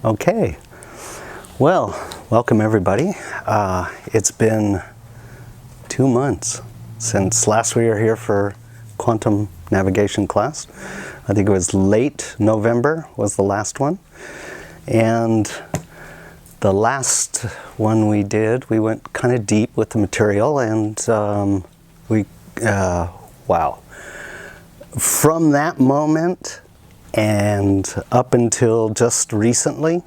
Okay, well, welcome everybody. It's been 2 months since last we were here for quantum navigation class. I think it was late November was the last one. And the last one we did, we went kind of deep with the material, and wow. From that moment and up until just recently,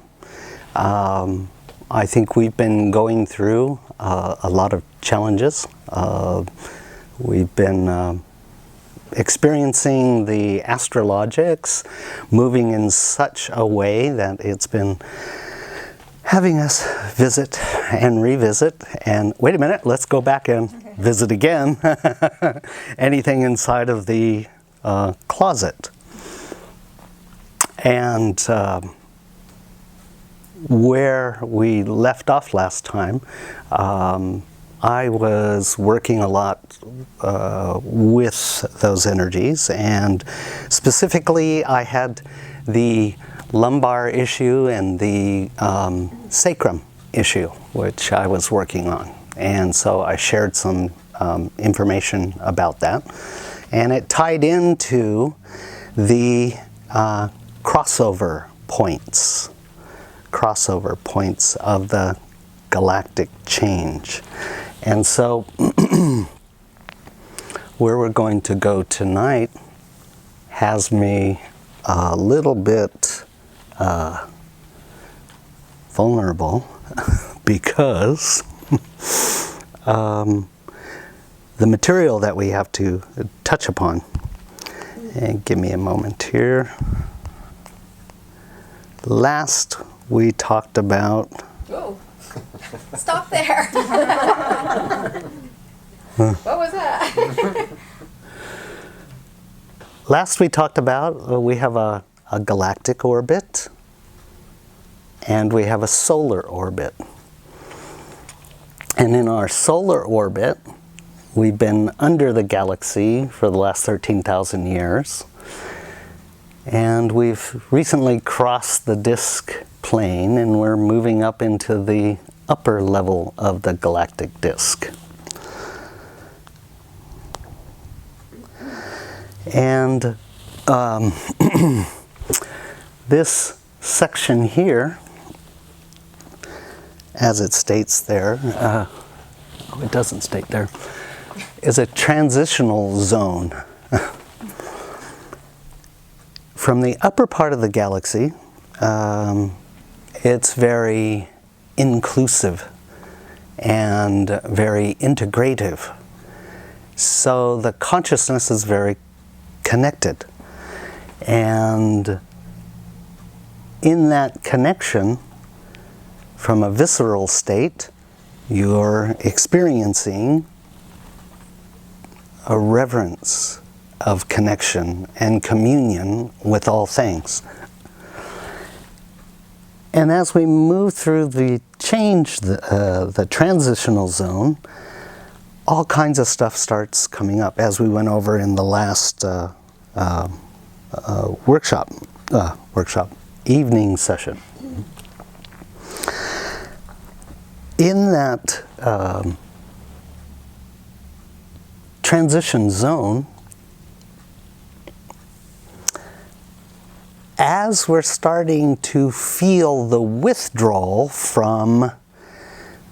I think we've been going through a lot of challenges. We've been experiencing the astrologics, moving in such a way that it's been having us visit and revisit. And wait a minute, let's go back and visit again. Anything inside of the closet. And where we left off last time, I was working a lot with those energies, and specifically I had the lumbar issue and the sacrum issue, which I was working on. And so I shared some information about that. And it tied into the crossover points of the galactic change. And so where we're going to go tonight has me a little bit vulnerable because the material that we have to touch upon. And give me a moment here. Last we talked about... Whoa. Stop there. What was that? Last we talked about, we have a galactic orbit and we have a solar orbit. And in our solar orbit, we've been under the galaxy for the last 13,000 years. And we've recently crossed the disk plane and we're moving up into the upper level of the galactic disk. And this section here, as it states there, it doesn't state there, is a transitional zone. From the upper part of the galaxy, it's very inclusive and very integrative. So the consciousness is very connected. And in that connection, from a visceral state, you're experiencing a reverence of connection and communion with all things. And as we move through the change, the transitional zone, all kinds of stuff starts coming up, as we went over in the last evening session. In that transition zone, as we're starting to feel the withdrawal from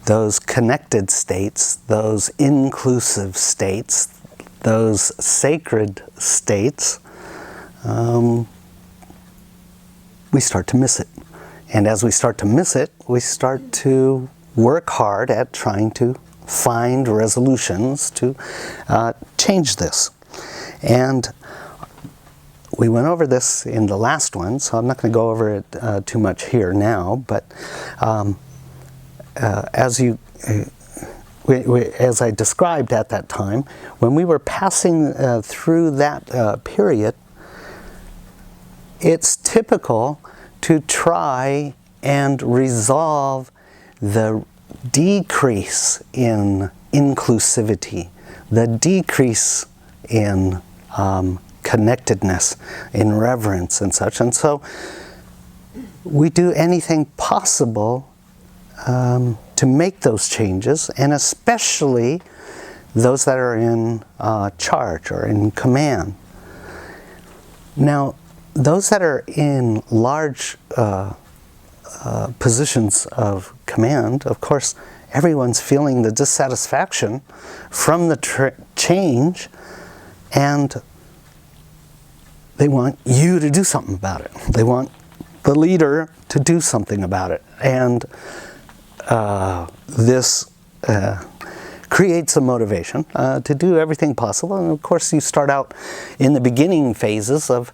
those connected states, those inclusive states, those sacred states, we start to miss it. And as we start to miss it, we start to work hard at trying to find resolutions to change this. And we went over this in the last one, so I'm not going to go over it too much here now, but as I described at that time, when we were passing through that period, it's typical to try and resolve the decrease in inclusivity, the decrease in connectedness, in reverence and such. And so we do anything possible to make those changes, and especially those that are in charge or in command. Now, those that are in large positions of command, of course, everyone's feeling the dissatisfaction from the change, and they want you to do something about it. They want the leader to do something about it. And this creates a motivation to do everything possible. And of course, you start out in the beginning phases of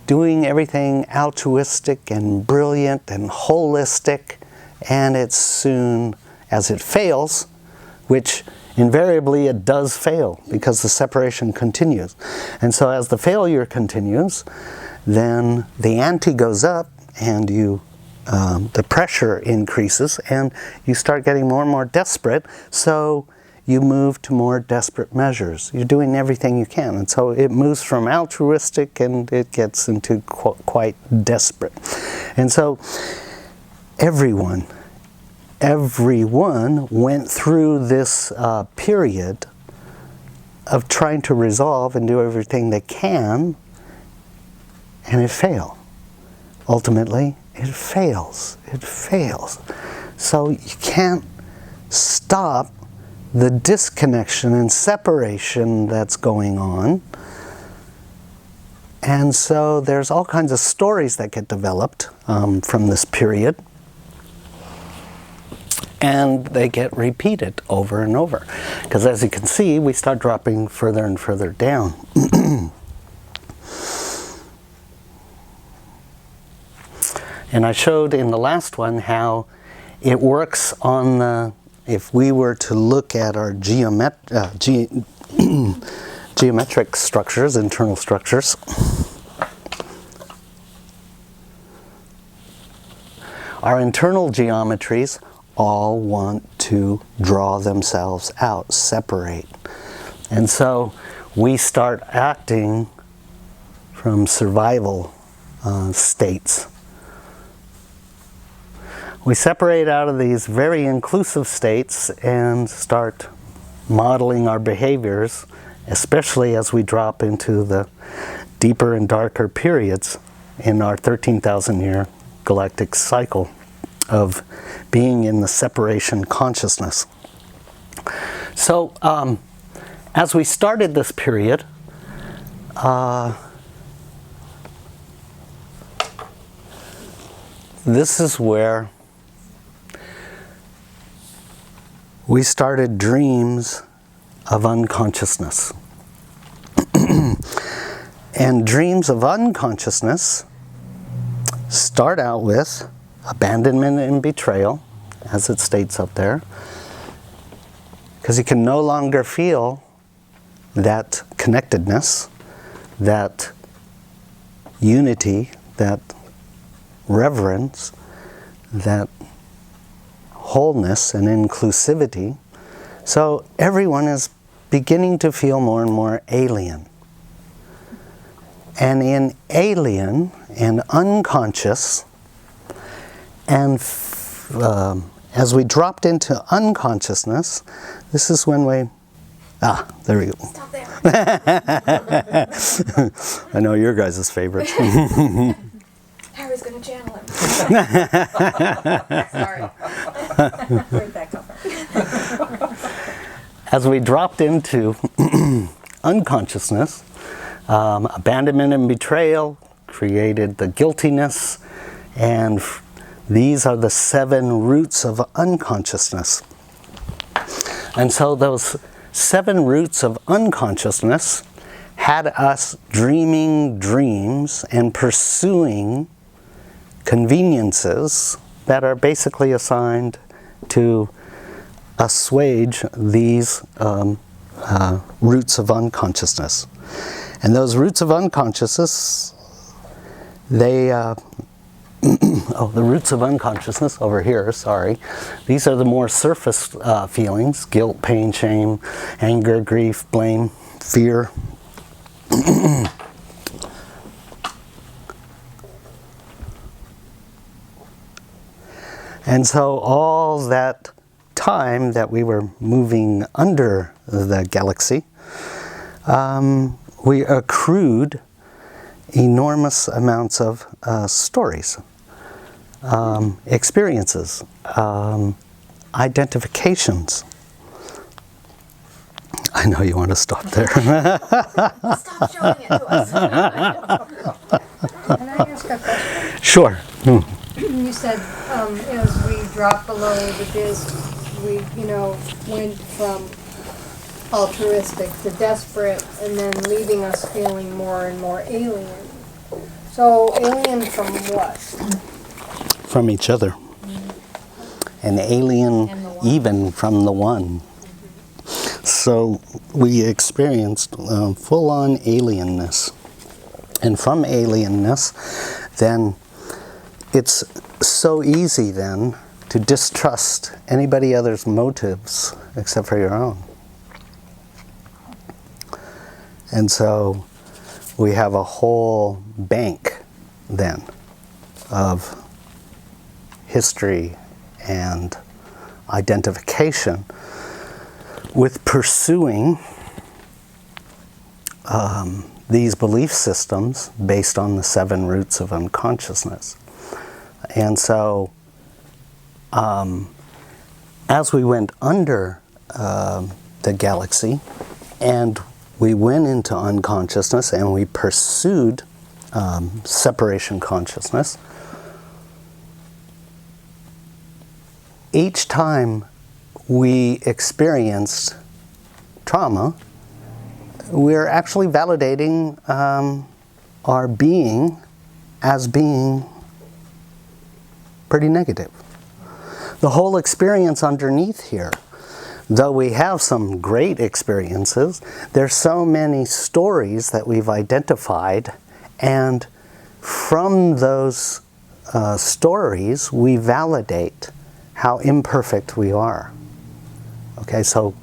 doing everything altruistic and brilliant and holistic, and it's soon as it fails, which invariably it does fail because the separation continues. And so as the failure continues, then the ante goes up, and you the pressure increases, and you start getting more and more desperate, so you move to more desperate measures. You're doing everything you can, and so it moves from altruistic and it gets into quite desperate. And so everyone went through this period of trying to resolve and do everything they can, and it failed. Ultimately, it fails. It fails. So you can't stop the disconnection and separation that's going on. And so there's all kinds of stories that get developed from this period. And they get repeated over and over. Because as you can see, we start dropping further and further down. And I showed in the last one how it works on the, if we were to look at our geometric structures, internal structures, our internal geometries all want to draw themselves out, separate. And so we start acting from survival states. We separate out of these very inclusive states and start modeling our behaviors, especially as we drop into the deeper and darker periods in our 13,000 year galactic cycle of being in the separation consciousness. So as we started this period, this is where we started dreams of unconsciousness. And dreams of unconsciousness start out with abandonment and betrayal, as it states up there, because you can no longer feel that connectedness, that unity, that reverence, that wholeness and inclusivity. So everyone is beginning to feel more and more alien. And in alien and unconscious, and as we dropped into unconsciousness, this is when we, there we go. Stop there. I know your guys' favorite. Harry's going to channel him. Sorry. Where'd that come from? As we dropped into unconsciousness, abandonment and betrayal created the guiltiness, and these are the 7 roots of unconsciousness. And so those 7 roots of unconsciousness had us dreaming dreams and pursuing conveniences that are basically assigned to assuage these roots of unconsciousness. And those roots of unconsciousness, they, the roots of unconsciousness over here, sorry. These are the more surface feelings: guilt, pain, shame, anger, grief, blame, fear. And so all that time that we were moving under the galaxy, we accrued enormous amounts of stories, experiences, identifications. I know you want to stop there. Stop showing it to us. Can I ask a question? Sure. You said as we dropped below the disk, we, went from altruistic to desperate, and then leaving us feeling more and more alien. So alien from what? From each other. An alien even from the one. So we experienced full-on alienness. And from alienness, then it's so easy then to distrust anybody other's motives except for your own. And so we have a whole bank then of history and identification with pursuing these belief systems based on the 7 roots of unconsciousness. And so as we went under the galaxy and we went into unconsciousness and we pursued separation consciousness, each time we experienced trauma, we're actually validating our being as being pretty negative. The whole experience underneath here, though we have some great experiences, there's so many stories that we've identified, and from those stories we validate how imperfect we are. Okay, so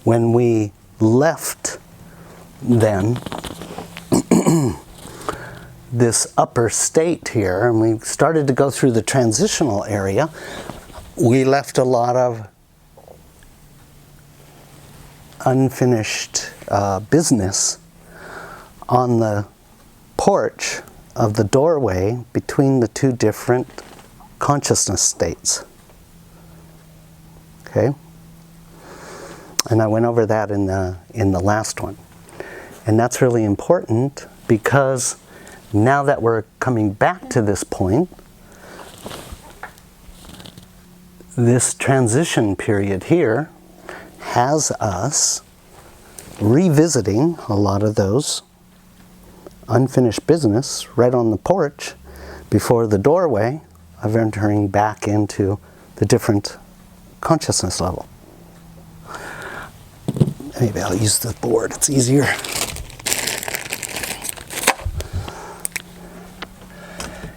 when we left then this upper state here, and we started to go through the transitional area, we left a lot of unfinished business on the porch of the doorway between the 2 different consciousness states. Okay? And I went over that in the last one. And that's really important because now that we're coming back to this point, this transition period here has us revisiting a lot of those unfinished business right on the porch before the doorway of entering back into the different consciousness level. Maybe I'll use the board, it's easier.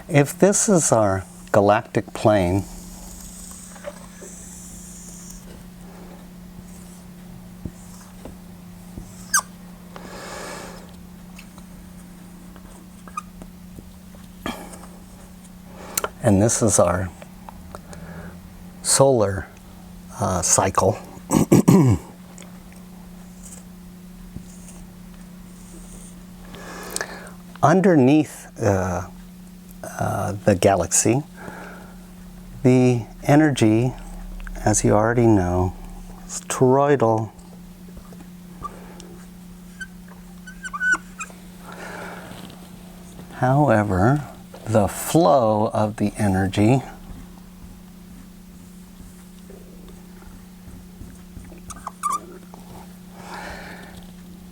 If this is our galactic plane, and this is our solar cycle, underneath the galaxy, the energy, as you already know, is toroidal. However, the flow of the energy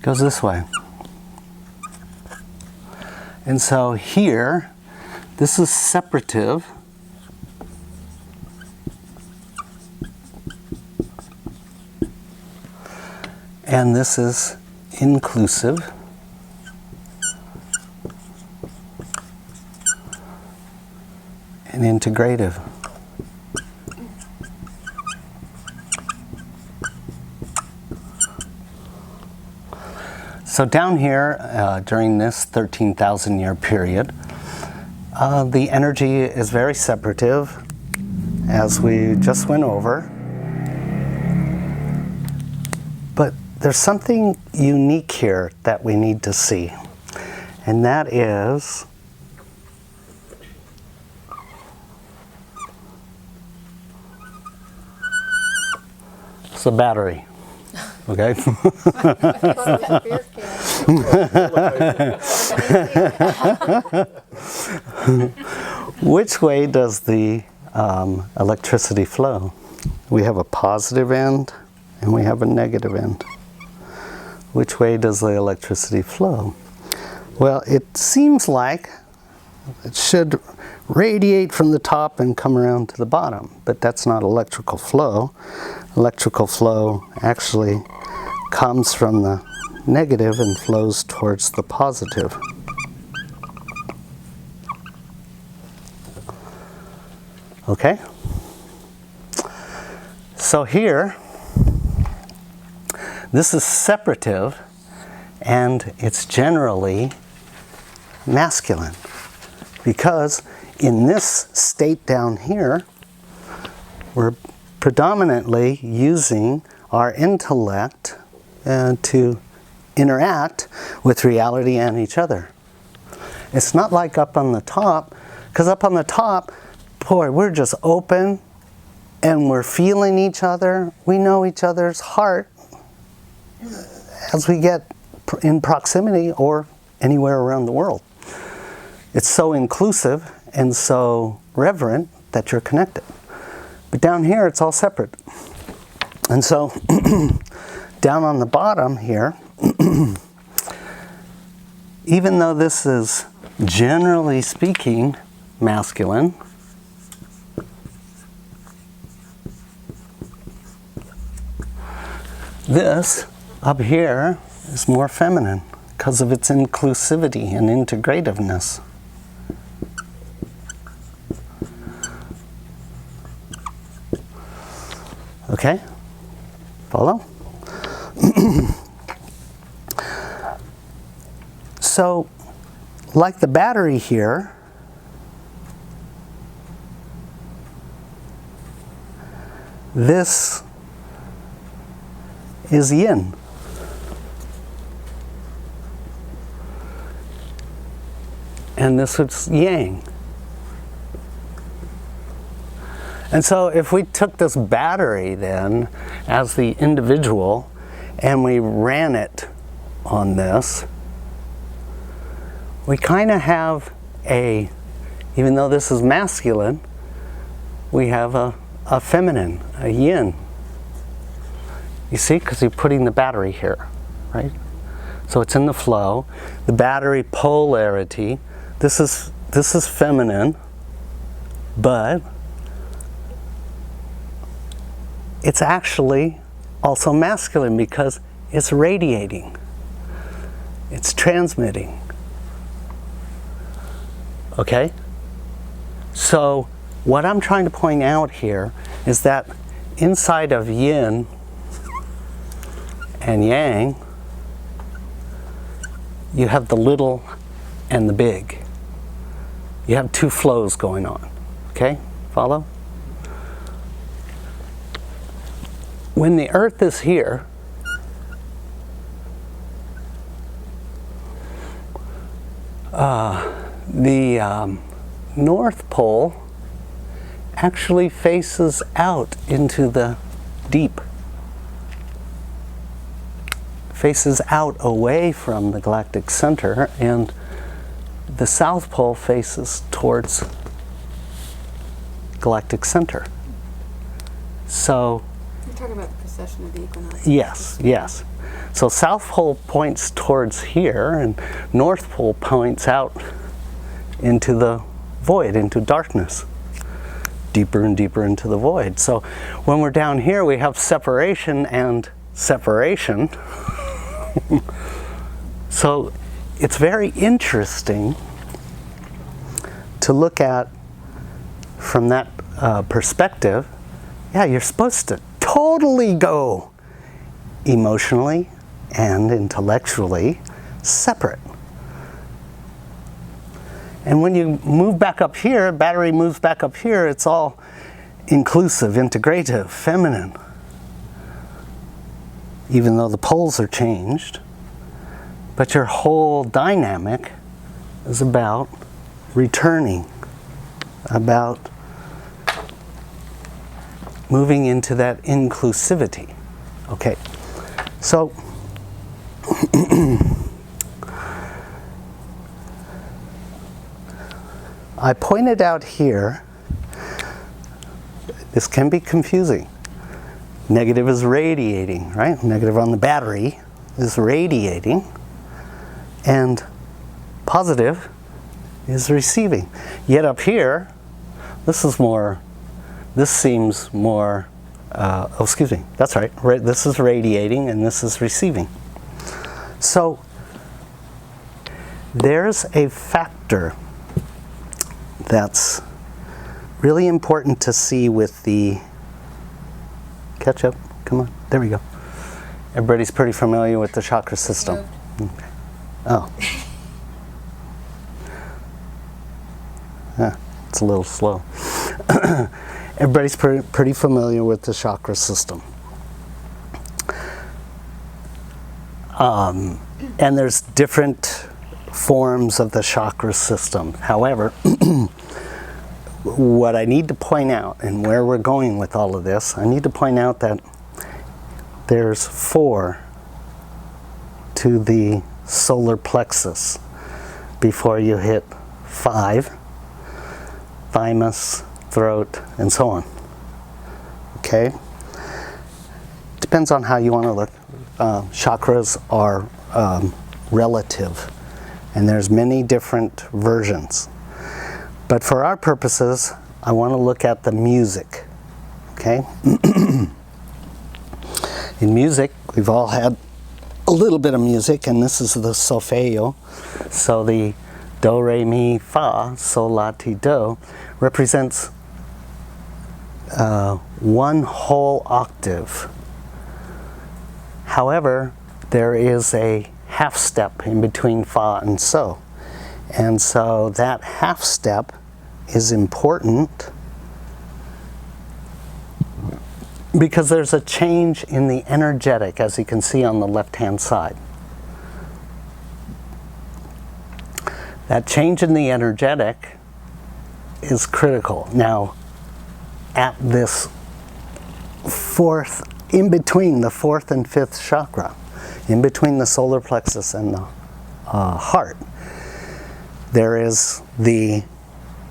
goes this way. And so here, this is separative. And this is inclusive. And integrative. So down here, during this 13,000 year period, The energy is very separative, as we just went over. But there's something unique here that we need to see, and that is it's a battery. Okay? Which way does the electricity flow? We have a positive end and we have a negative end. Which way does the electricity flow? Well, it seems like it should radiate from the top and come around to the bottom, but that's not electrical flow. Electrical flow actually comes from the negative and flows towards the positive. Okay? So here, this is separative, and it's generally masculine, because in this state down here, we're predominantly using our intellect to interact with reality and each other. It's not like up on the top, because up on the top, boy, we're just open and we're feeling each other. We know each other's heart as we get in proximity or anywhere around the world. It's so inclusive and so reverent that you're connected. But down here, it's all separate. And so, down on the bottom here, even though this is generally speaking masculine, this up here is more feminine because of its inclusivity and integrativeness. Okay? Follow? So, like the battery here, this is yin. And this is yang. And so if we took this battery then as the individual and we ran it on this, we kind of have a, even though this is masculine, we have a feminine, a yin. You see, because you're putting the battery here, right? So it's in the flow. The battery polarity, this is feminine, but it's actually also masculine because it's radiating. It's transmitting. Okay? So what I'm trying to point out here is that inside of yin and yang, you have the little and the big. You have two flows going on. Okay? Follow? When the earth is here, the North Pole actually faces out into the deep, faces out away from the galactic center, and the South Pole faces towards galactic center. So you're talking about the precession of the equinox. yes, yes. So South Pole points towards here, and North Pole points out into the void, into darkness, deeper and deeper into the void. So when we're down here, we have separation and separation. So it's very interesting to look at from that perspective. Yeah, you're supposed to totally go emotionally and intellectually separate. And when you move back up here, battery moves back up here, it's all inclusive, integrative, feminine. Even though the poles are changed, but your whole dynamic is about returning, about moving into that inclusivity. Okay, so I pointed out here, this can be confusing. Negative is radiating, right? Negative on the battery is radiating, and positive is receiving. Yet up here, this seems more, that's right, this is radiating and this is receiving. So there's a factor that's really important to see with the, catch up, come on, there we go. Everybody's pretty familiar with the chakra system. Okay. Oh. It's a little slow. Everybody's pretty familiar with the chakra system. And there's different forms of the chakra system. However, what I need to point out, and where we're going with all of this, I need to point out that there's 4 to the solar plexus before you hit 5, thymus, throat, and so on. Okay? Depends on how you want to look. Chakras are relative, and there's many different versions. But for our purposes, I want to look at the music. Okay? In music, we've all had a little bit of music, and this is the solfeggio. So the do, re, mi, fa, sol, la, ti, do represents one whole octave. However, there is a half step in between fa and so. And so that half step is important because there's a change in the energetic, as you can see on the left-hand side. That change in the energetic is critical. Now, at this in between the 4th and 5th chakra, in between the solar plexus and the heart, there is the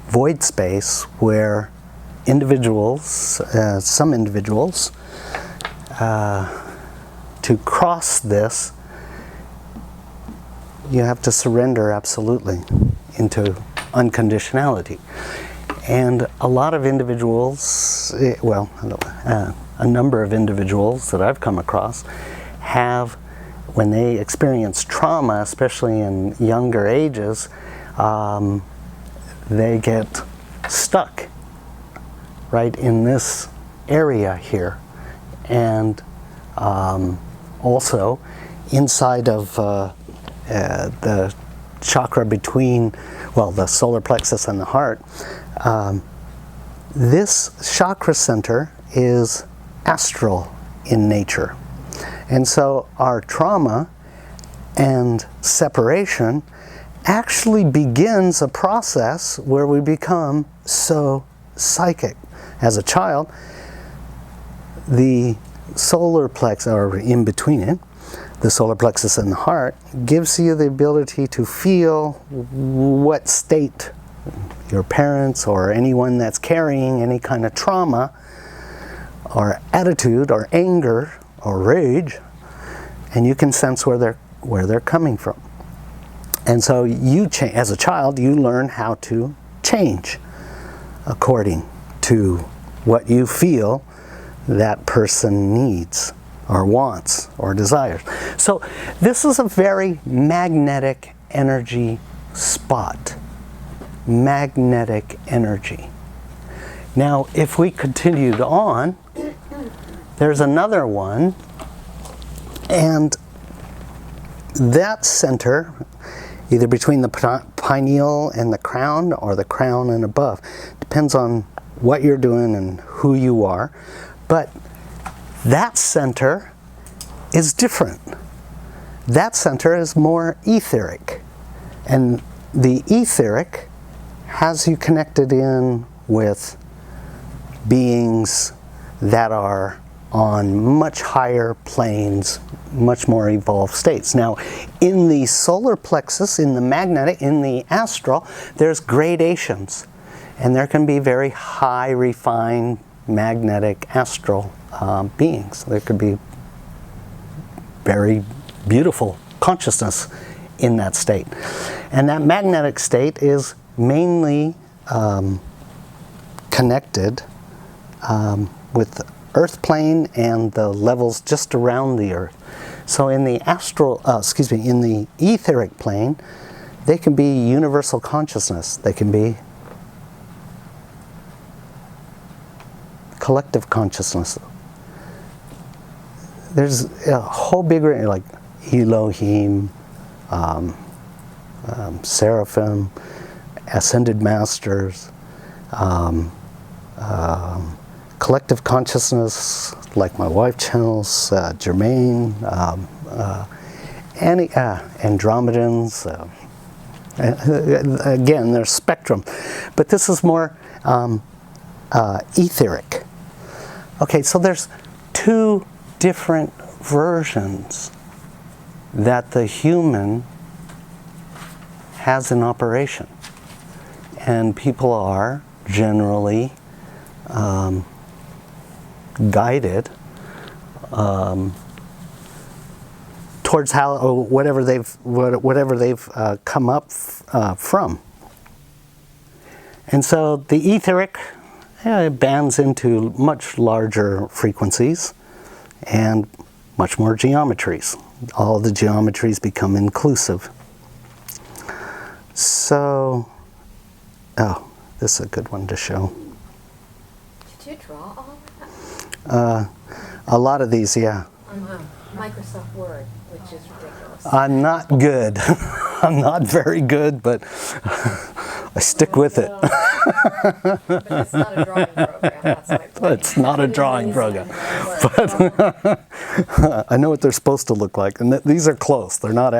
void space where individuals, some individuals, to cross this, you have to surrender absolutely into unconditionality. And a lot of individuals, a number of individuals that I've come across have, when they experience trauma, especially in younger ages, they get stuck right in this area here. And also inside of the chakra between, the solar plexus and the heart, this chakra center is astral in nature. And so our trauma and separation actually begins a process where we become so psychic. As a child, the solar plexus, or in between it, the solar plexus and the heart, gives you the ability to feel what state your parents or anyone that's carrying any kind of trauma or attitude or anger or rage, and you can sense where they're coming from. And so as a child, you learn how to change according to what you feel that person needs or wants or desires. So this is a very magnetic energy spot. Magnetic energy. Now, if we continued on, there's another one, and that center, either between the pineal and the crown, or the crown and above. Depends on what you're doing and who you are. But that center is different. That center is more etheric. And the etheric has you connected in with beings that are on much higher planes, much more evolved states. Now, in the solar plexus, in the magnetic, in the astral, there's gradations. And there can be very high refined magnetic astral beings. There could be very beautiful consciousness in that state. And that magnetic state is mainly connected with the Earth plane and the levels just around the Earth. So in the in the etheric plane, they can be universal consciousness. They can be collective consciousness. There's a whole big range, like Elohim, Seraphim, Ascended Masters, collective consciousness, like my wife channels, Germain, Andromedans. Again, there's spectrum. But this is more etheric. Okay, so there's two different versions that the human has in operation. And people are generally guided towards whatever they've come up from. And so the etheric bands into much larger frequencies and much more geometries. All the geometries become inclusive. So, this is a good one to show. Did you draw all of that? A lot of these, yeah. On Microsoft Word, which is ridiculous. I'm not good. I'm not very good, but I stick with it. But it's not a drawing program, that's my point. It's not a drawing program. But I know what they're supposed to look like. And these are close. They're not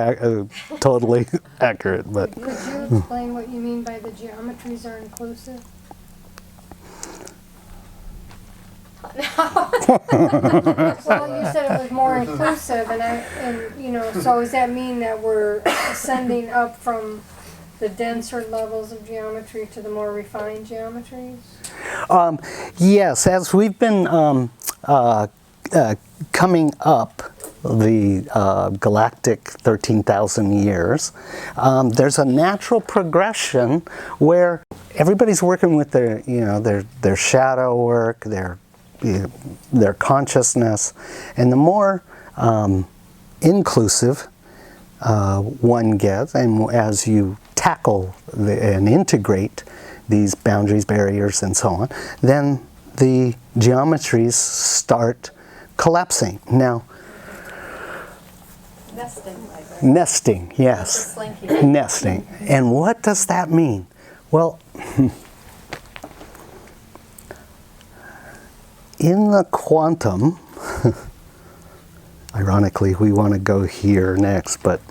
totally accurate. But Could you explain what you mean by the geometries are inclusive? Well, you said it was more inclusive, so does that mean that we're ascending up from the denser levels of geometry to the more refined geometries? Yes, as we've been coming up the galactic 13,000 years, there's a natural progression where everybody's working with their shadow work, their consciousness, and the more inclusive one gets, and as you tackle and integrate these boundaries, barriers, and so on, then the geometries start collapsing. Now, nesting, yes. Nesting. And what does that mean? Well, in the quantum, ironically, we want to go here next, but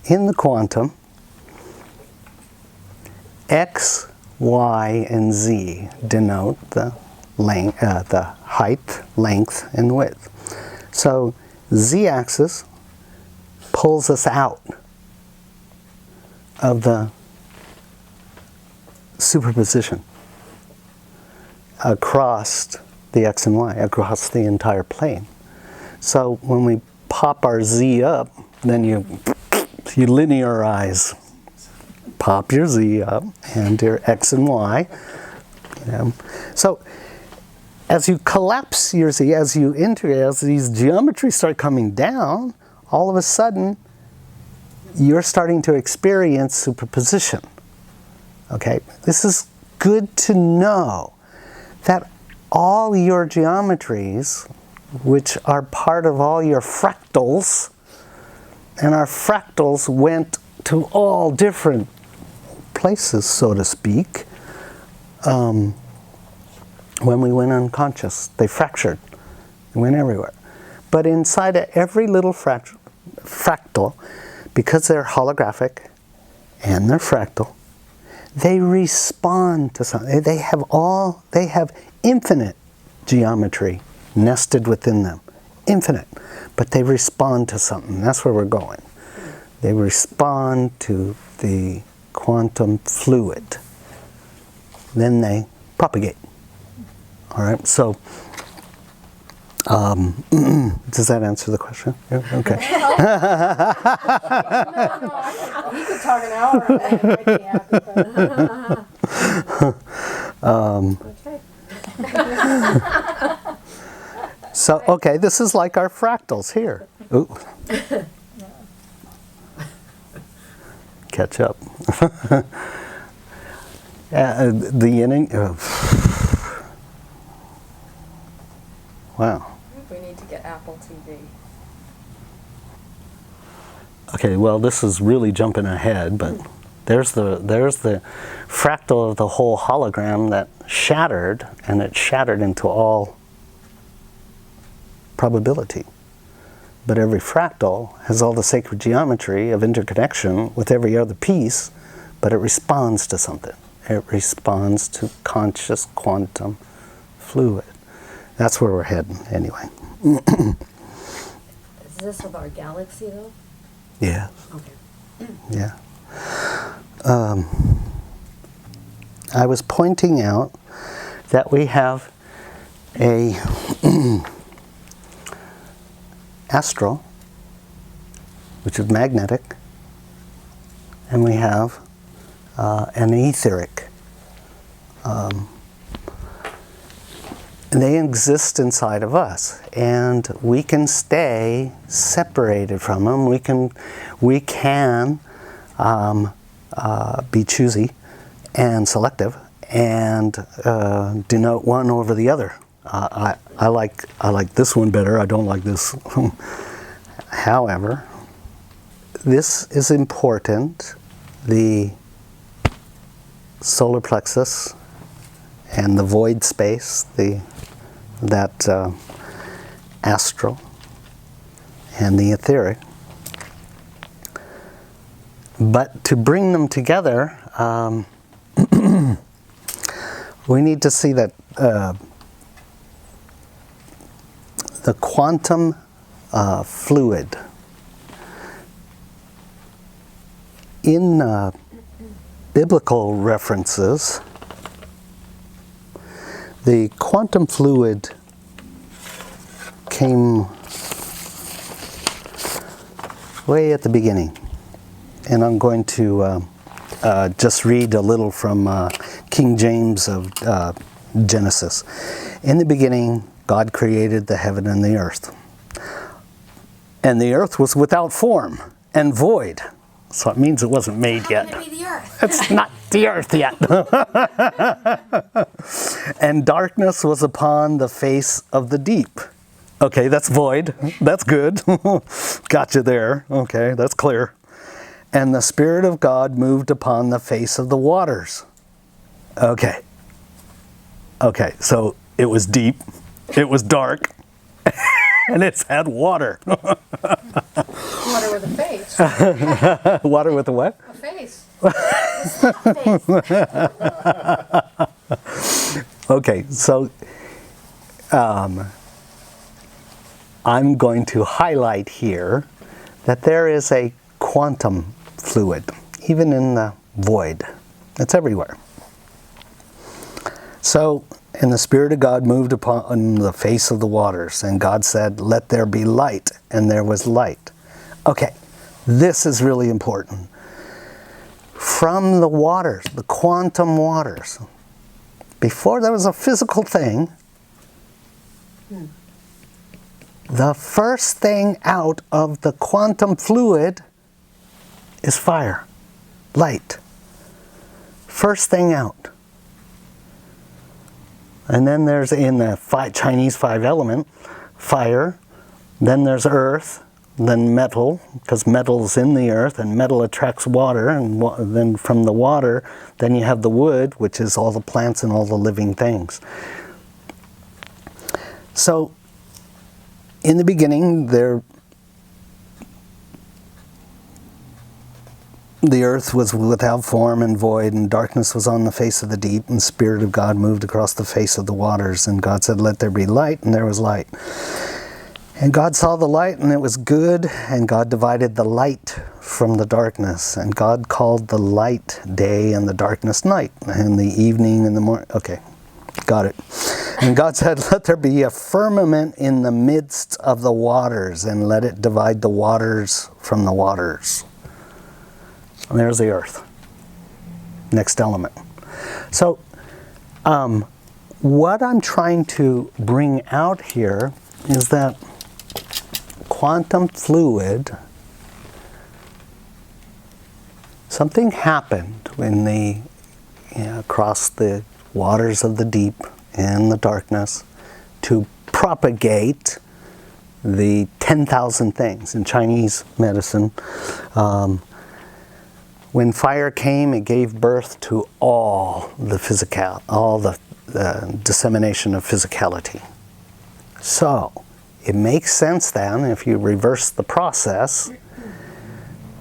in the quantum, X, Y, and Z denote the length, the height, length, and width. So Z-axis pulls us out of the superposition across the X and Y, across the entire plane. So when we pop our Z up, then you linearize. Pop your Z up and your X and Y. So as you collapse your Z, as you integrate, as these geometries start coming down, all of a sudden you're starting to experience superposition. Okay, this is good to know that all your geometries, which are part of all your fractals, and our fractals went to all different places, so to speak, when we went unconscious. They fractured. They went everywhere. But inside of every little fractal, because they're holographic and they're fractal, they respond to something. They have infinite geometry nested within them. Infinite. But they respond to something. That's where we're going. They respond to the quantum fluid. Then they propagate. All right, so does that answer the question? Yeah, okay. He could talk an hour on that. Okay. So, okay, this is like our fractals here. Ooh. Catch up. The yin. Wow. We need to get Apple TV. Okay, well, this is really jumping ahead, but there's the fractal of the whole hologram that shattered, and it shattered into all probability. But every fractal has all the sacred geometry of interconnection with every other piece, but it responds to something. It responds to conscious quantum fluid. That's where we're heading, anyway. Is this of our galaxy, though? Yeah. Okay. Yeah. I was pointing out that we have a astral, which is magnetic, and we have an etheric. And they exist inside of us, and we can stay separated from them. We can be choosy and selective, and denote one over the other. I like this one better. I don't like this. However, this is important. The solar plexus and the void space, that astral and the etheric. But to bring them together, we need to see that the quantum fluid in biblical references, the quantum fluid came way at the beginning. And I'm going to just read a little from King James of Genesis. In the beginning, God created the heaven and the earth. And the earth was without form and void. So it means it wasn't made yet. How can it be the Earth? It's not the earth yet. And darkness was upon the face of the deep. Okay, that's void. That's good. Got you there. Okay, that's clear. And the Spirit of God moved upon the face of the waters. Okay. Okay, so it was deep, it was dark, and it's had water. Water with a face. Water with a what? A face. Okay, so I'm going to highlight here that there is a quantum fluid, even in the void. It's everywhere. So, and the Spirit of God moved upon the face of the waters, and God said, "Let there be light," and there was light. Okay, this is really important. From the waters, the quantum waters, before there was a physical thing, the first thing out of the quantum fluid is fire, light. First thing out. And then there's in the Chinese five element, fire. Then there's earth, then metal, because metal's in the earth, and metal attracts water, and then from the water, then you have the wood, which is all the plants and all the living things. So, in the beginning, the earth was without form and void, and darkness was on the face of the deep, and the Spirit of God moved across the face of the waters. And God said, "Let there be light," and there was light. And God saw the light, and it was good, and God divided the light from the darkness. And God called the light day, and the darkness night, and the evening and the morning. Okay, got it. And God said, "Let there be a firmament in the midst of the waters, and let it divide the waters from the waters." And there's the earth. Next element. So, what I'm trying to bring out here is that quantum fluid, something happened when across the waters of the deep and the darkness to propagate the 10,000 things. In Chinese medicine, when fire came, it gave birth to all the dissemination of physicality. So, it makes sense then, if you reverse the process,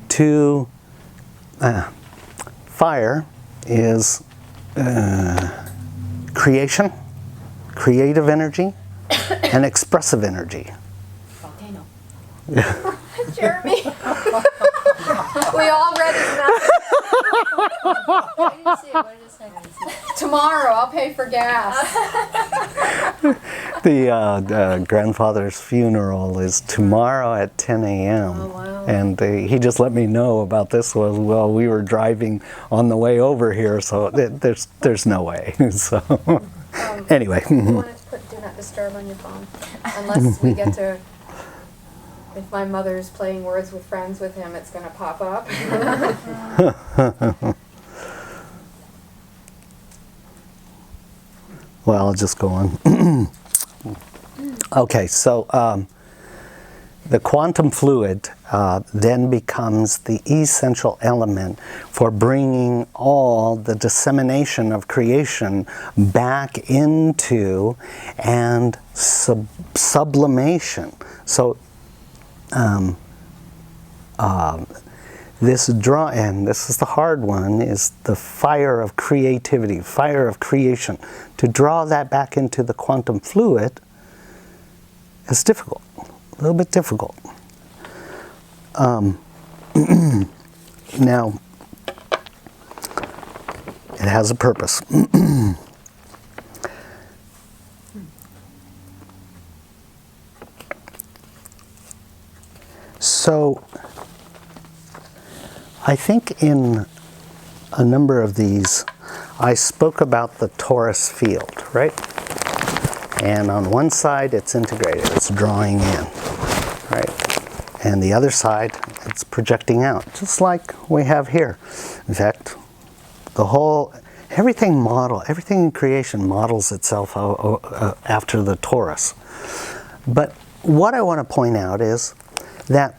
to fire is creation, creative energy, and expressive energy. Volcano. Jeremy. We all read his mouth. I didn't see it. What did it say? Tomorrow, I'll pay for gas. The grandfather's funeral is tomorrow at 10 a.m. Oh, wow. And he just let me know about this while we were driving on the way over here, so there's no way. So anyway. You want to put do not disturb on your phone, unless we get to. If my mother's playing words with friends with him, it's going to pop up. Well, I'll just go on. Okay, so the quantum fluid then becomes the essential element for bringing all the dissemination of creation back into and sublimation. So this draw, and this is the hard one, is the fire of creativity, fire of creation. To draw that back into the quantum fluid is difficult, a little bit difficult. Now, it has a purpose. So, I think in a number of these, I spoke about the torus field, right? And on one side, it's integrated, it's drawing in, right? And the other side, it's projecting out, just like we have here. In fact, everything in creation models itself after the torus. But what I want to point out is that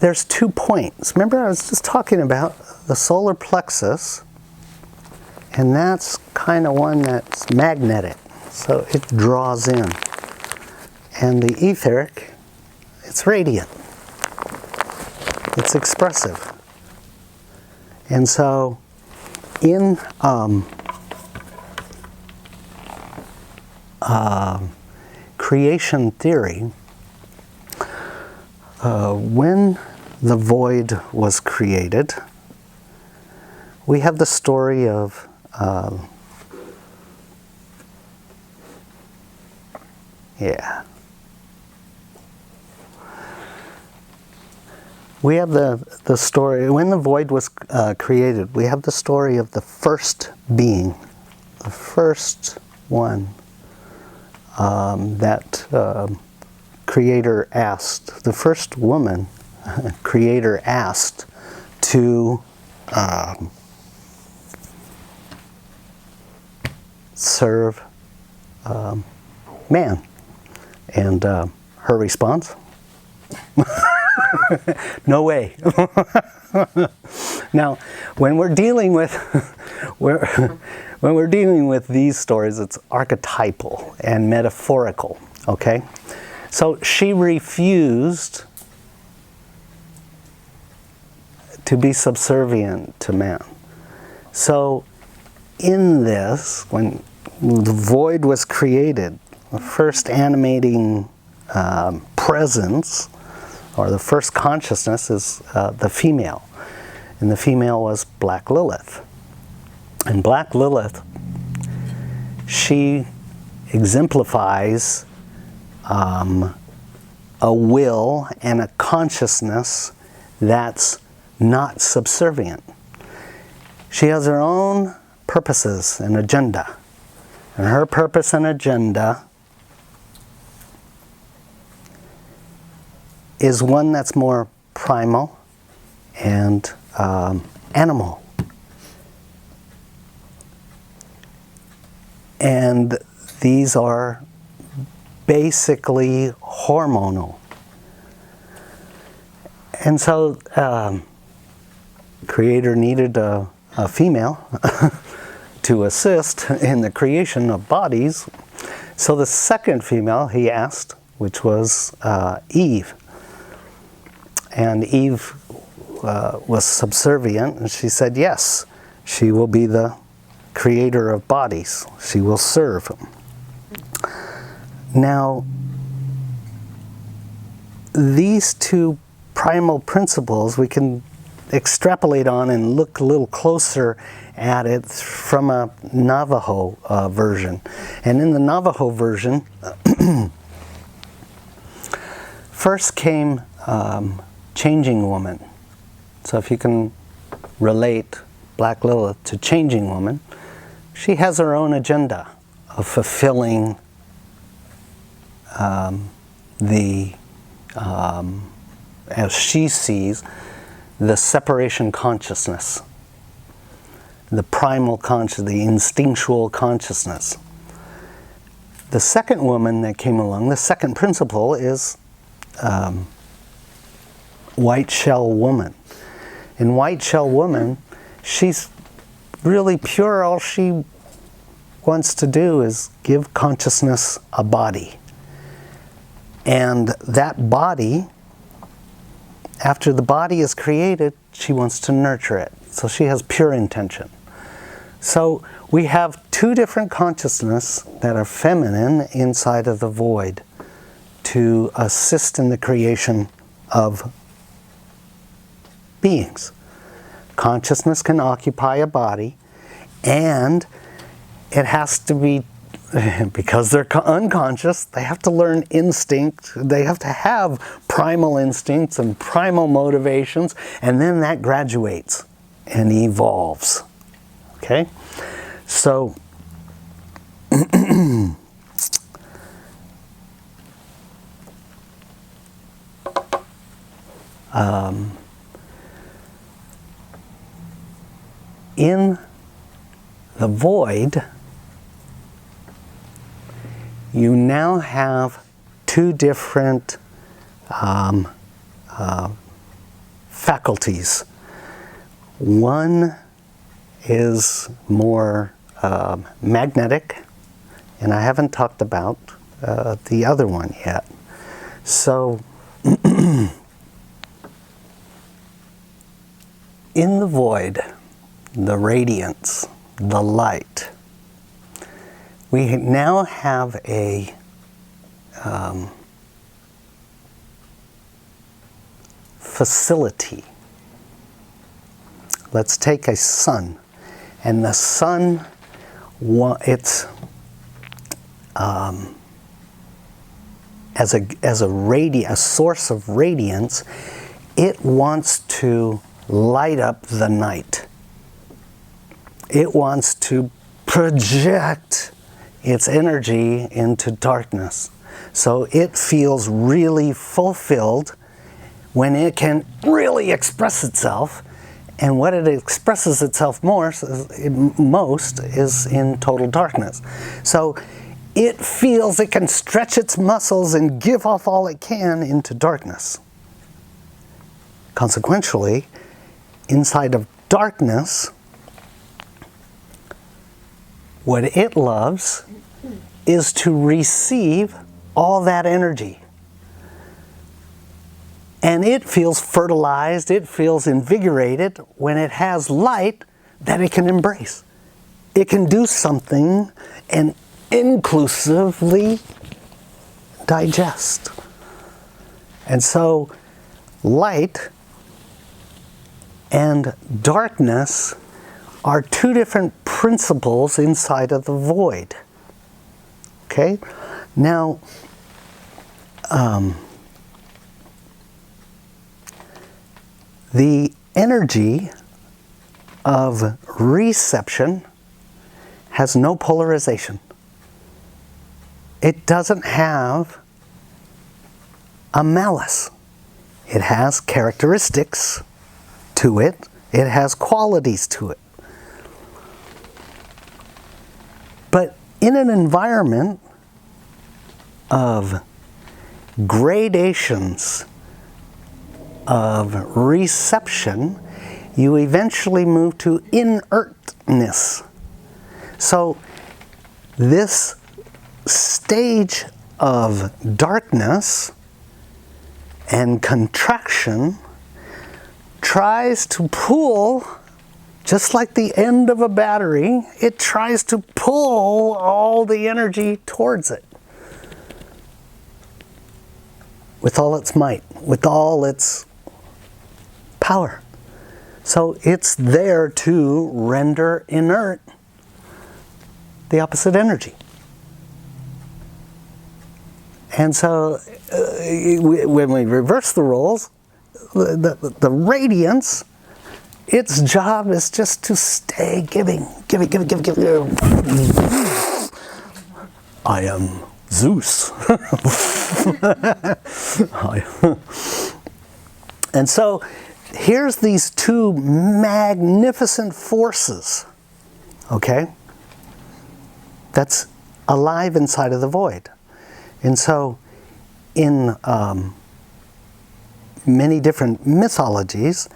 there's 2 points. Remember, I was just talking about the solar plexus, and that's kind of one that's magnetic, so it draws in. And the etheric, it's radiant, it's expressive. And so, in creation theory, when the void was created, we have the story of we have the story, when the void was created, we have the story of the first being, the first one that Creator asked, the first woman Creator asked to serve man. And Her response? No way. Now, when we're dealing with when we're dealing with these stories, it's archetypal and metaphorical. Okay, so she refused to be subservient to man. So, in this, when the void was created, the first animating presence, or the first consciousness, is the female. And the female was Black Lilith. And Black Lilith, she exemplifies a will and a consciousness that's not subservient. She has her own purposes and agenda. And her purpose and agenda is one that's more primal and animal. And these are basically hormonal. And so Creator needed a female to assist in the creation of bodies. So the second female he asked, which was Eve. And Eve was subservient, and she said yes, she will be the creator of bodies. She will serve. Now, these two primal principles we can extrapolate on and look a little closer at it from a Navajo version. And in the Navajo version, first came Changing Woman. So if you can relate Black Lilith to Changing Woman, she has her own agenda of fulfilling as she sees, the separation consciousness, the primal consciousness, the instinctual consciousness. The second woman that came along, the second principle is White Shell Woman. In White Shell Woman, she's really pure. All she wants to do is give consciousness a body. And that body, after the body is created, she wants to nurture it. So she has pure intention. So we have two different consciousnesses that are feminine inside of the void to assist in the creation of beings. Consciousness can occupy a body, and it has to be, because they're unconscious, they have to learn instinct, they have to have primal instincts and primal motivations, and then that graduates and evolves. Okay? So, in the void, you now have two different faculties. One is more magnetic, and I haven't talked about the other one yet. So, in the void, the radiance, the light, we now have a facility. Let's take a sun, and the sun, it's as a source of radiance, it wants to light up the night. It wants to project its energy into darkness. So it feels really fulfilled when it can really express itself. And what it expresses itself most is in total darkness. So it feels it can stretch its muscles and give off all it can into darkness. Consequentially, inside of darkness, what it loves is to receive all that energy. And it feels fertilized, it feels invigorated when it has light that it can embrace. It can do something and inclusively digest. And so light and darkness are two different principles inside of the void. Okay? Now, the energy of reception has no polarization. It doesn't have a malice. It has characteristics to it. It has qualities to it. But in an environment of gradations of reception, you eventually move to inertness. So this stage of darkness and contraction tries to pull, just like the end of a battery, it tries to pull all the energy towards it with all its might, with all its power. So it's there to render inert the opposite energy. And so when we reverse the roles, the radiance, its job is just to stay giving. I am Zeus. And so here's these two magnificent forces, okay, that's alive inside of the void. And so in many different mythologies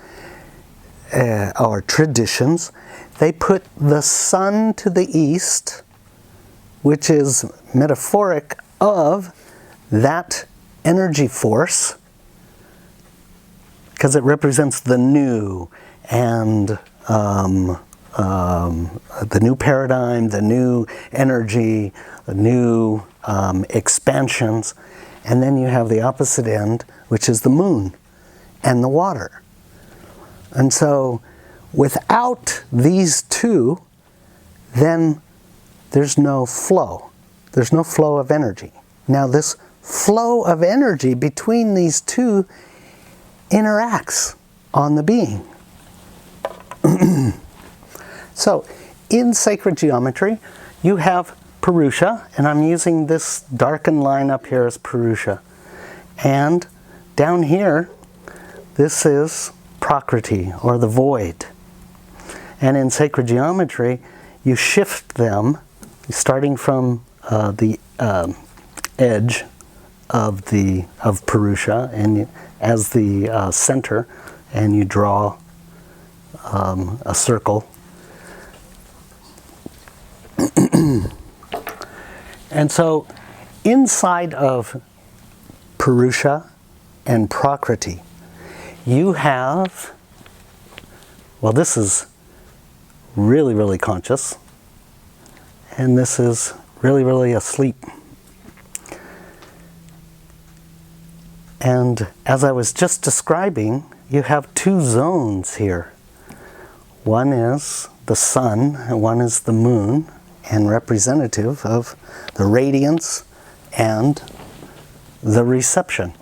or traditions, they put the sun to the east, which is metaphoric of that energy force, because it represents the new and the new paradigm, the new energy, the new expansions. And then you have the opposite end, which is the moon and the water. And so without these two, then there's no flow. There's no flow of energy. Now this flow of energy between these two interacts on the being. So in sacred geometry, you have Purusha, and I'm using this darkened line up here as Purusha. And down here, this is Prakriti, or the void. And in sacred geometry, you shift them, starting from the edge of Purusha, and as the center, and you draw a circle. And so inside of Purusha and Prakriti, you have, well, this is really, really conscious, and this is really, really asleep. And as I was just describing, you have two zones here. One is the sun, and one is the moon, and representative of the radiance and the reception.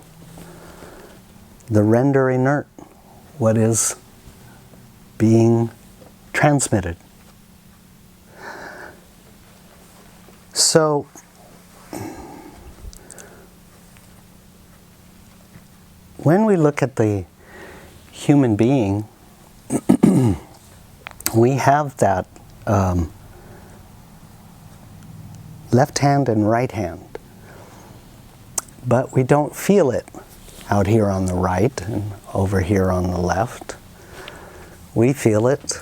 The render inert, what is being transmitted. So, when we look at the human being, we have that left hand and right hand. But we don't feel it out here on the right and over here on the left. We feel it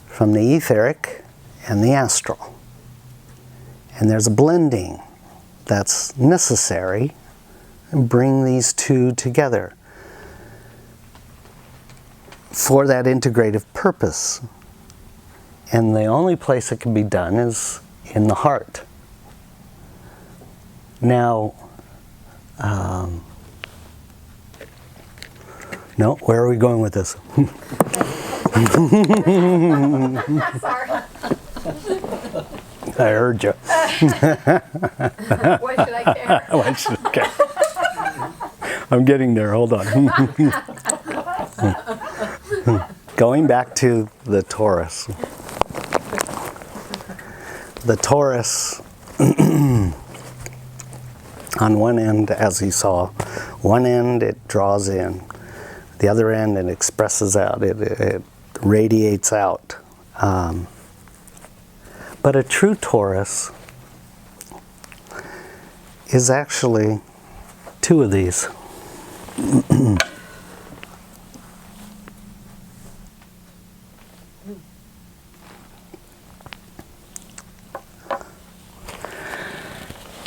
from the etheric and the astral. And there's a blending that's necessary to bring these two together for that integrative purpose. And the only place it can be done is in the heart. Now, no, where are we going with this? Sorry. I heard you. Why should I care? Why should I care? I'm getting there, hold on. Going back to the torus. The torus, on one end, as you saw, one end it draws in, the other end it expresses out, it radiates out. But a true torus is actually two of these.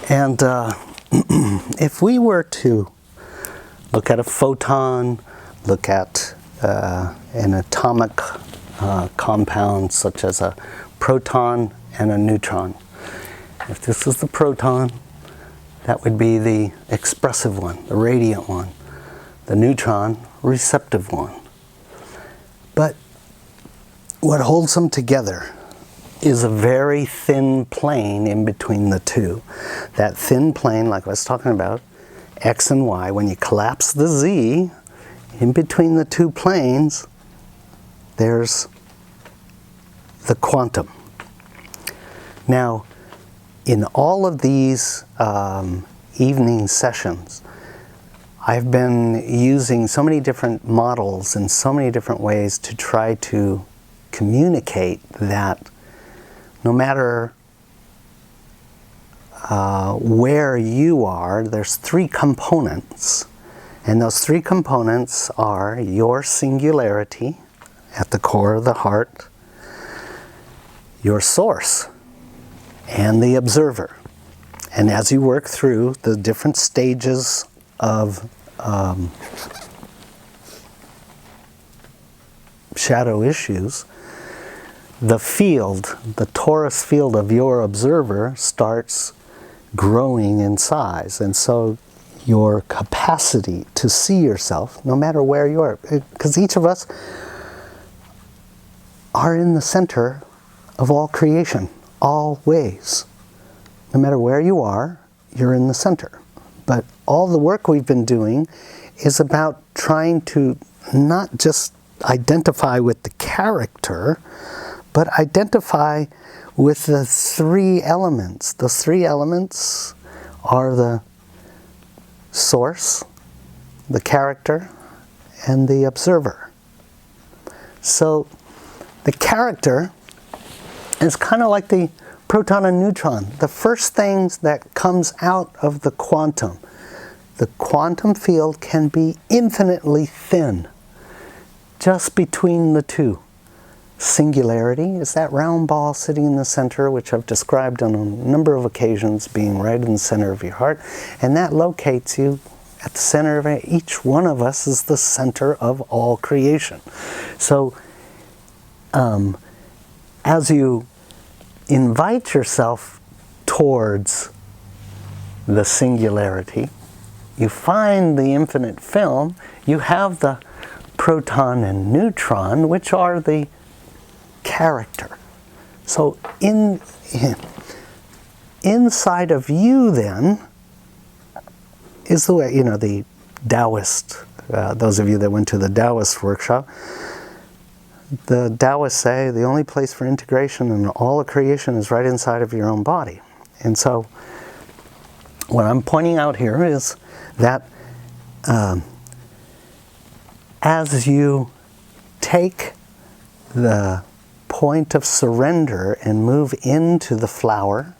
And if we were to look at a photon, look at an atomic compound such as a proton and a neutron. If this is the proton, that would be the expressive one, the radiant one. The neutron, receptive one. But what holds them together is a very thin plane in between the two. That thin plane, like I was talking about, X and Y, when you collapse the Z, in between the two planes, there's the quantum. Now, in all of these evening sessions, I've been using so many different models in so many different ways to try to communicate that no matter where you are, there's three components. And those three components are your singularity at the core of the heart, your source, and the observer. And as you work through the different stages of shadow issues, the field, the torus field of your observer starts growing in size. And so your capacity to see yourself, no matter where you are, because each of us are in the center of all creation, always. No matter where you are, you're in the center. But all the work we've been doing is about trying to not just identify with the character, but identify with the three elements. Those three elements are the source, the character, and the observer. So the character is kind of like the proton and neutron, the first things that comes out of the quantum. The quantum field can be infinitely thin, just between the two. Singularity is that round ball sitting in the center, which I've described on a number of occasions being right in the center of your heart, and that locates you at the center of it. Each one of us is the center of all creation. So as you invite yourself towards the singularity, you find the infinite film, you have the proton and neutron, which are the character. So inside of you then is the way, the Taoist, those of you that went to the Taoist workshop, the Taoists say the only place for integration in all of creation is right inside of your own body. And so what I'm pointing out here is that as you take the point of surrender and move into the flower,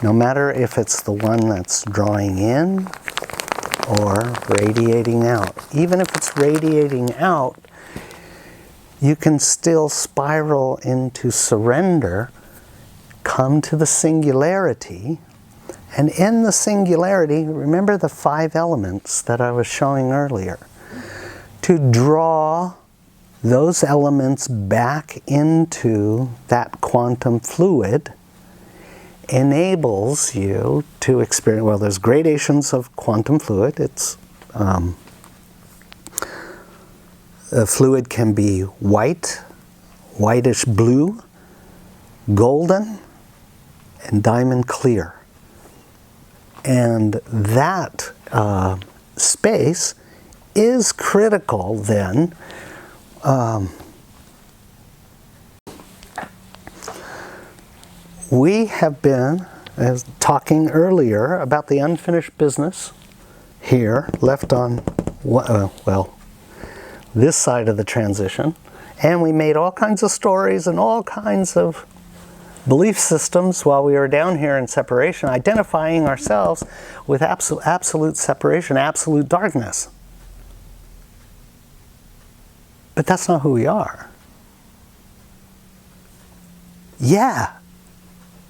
no matter if it's the one that's drawing in or radiating out. Even if it's radiating out, you can still spiral into surrender, come to the singularity, and in the singularity, remember the 5 elements that I was showing earlier, to draw those elements back into that quantum fluid enables you to experience, well, there's gradations of quantum fluid. It's the fluid can be white, whitish blue, golden, and diamond clear. And that space is critical then we have been talking earlier about the unfinished business here, left on, well, this side of the transition. And we made all kinds of stories and all kinds of belief systems while we were down here in separation, identifying ourselves with absolute separation, absolute darkness. But that's not who we are. Yeah,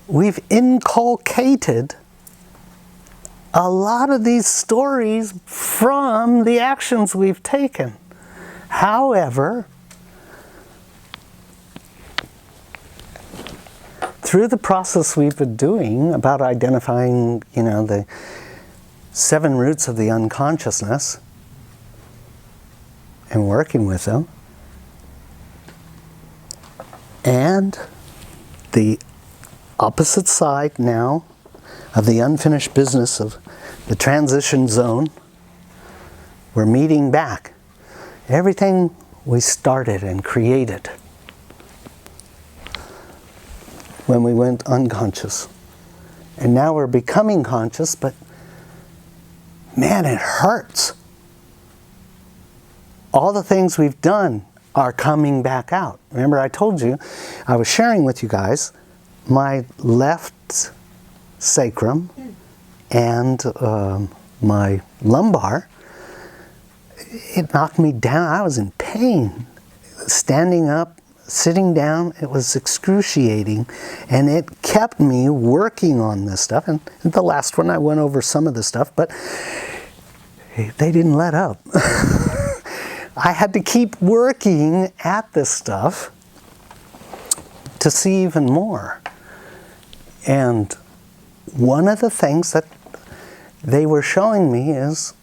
we've inculcated a lot of these stories from the actions we've taken. However, through the process we've been doing about identifying, the 7 roots of the unconsciousness and working with them, and the opposite side now of the unfinished business of the transition zone, we're meeting back everything we started and created when we went unconscious. And now we're becoming conscious, but man, it hurts. All the things we've done are coming back out. Remember, I told you, I was sharing with you guys, my left sacrum and my lumbar, it knocked me down. I was in pain. Standing up, sitting down, it was excruciating. And it kept me working on this stuff. And the last one, I went over some of the stuff, but they didn't let up. I had to keep working at this stuff to see even more. And one of the things that they were showing me is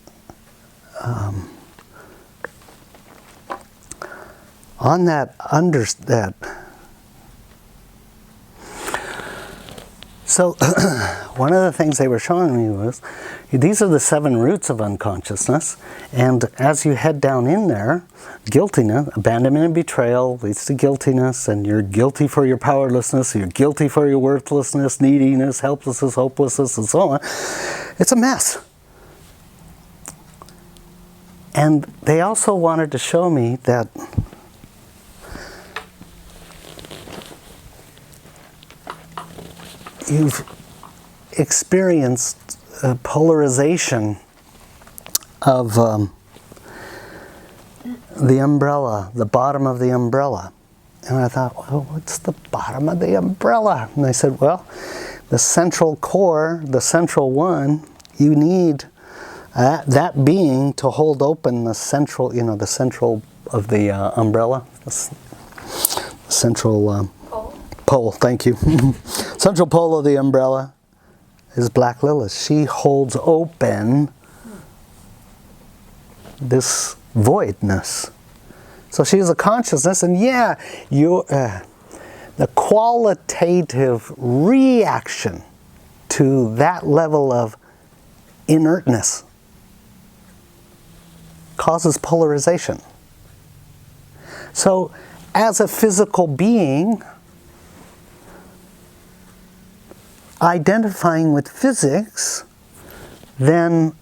on that so one of the things they were showing me was these are the 7 roots of unconsciousness, and as you head down in there, guiltiness, abandonment and betrayal leads to guiltiness, and you're guilty for your powerlessness, you're guilty for your worthlessness, neediness, helplessness, hopelessness, and so on. It's a mess. And they also wanted to show me that you've experienced a polarization of the umbrella, the bottom of the umbrella. And I thought, well, what's the bottom of the umbrella? And they said, well, the central core, the central one, you need that being to hold open the central, the central of the umbrella, the central pole, thank you. Central pole of the umbrella is Black Lilith. She holds open this voidness. So she is a consciousness, and yeah, the qualitative reaction to that level of inertness causes polarization. So as a physical being, identifying with physics, then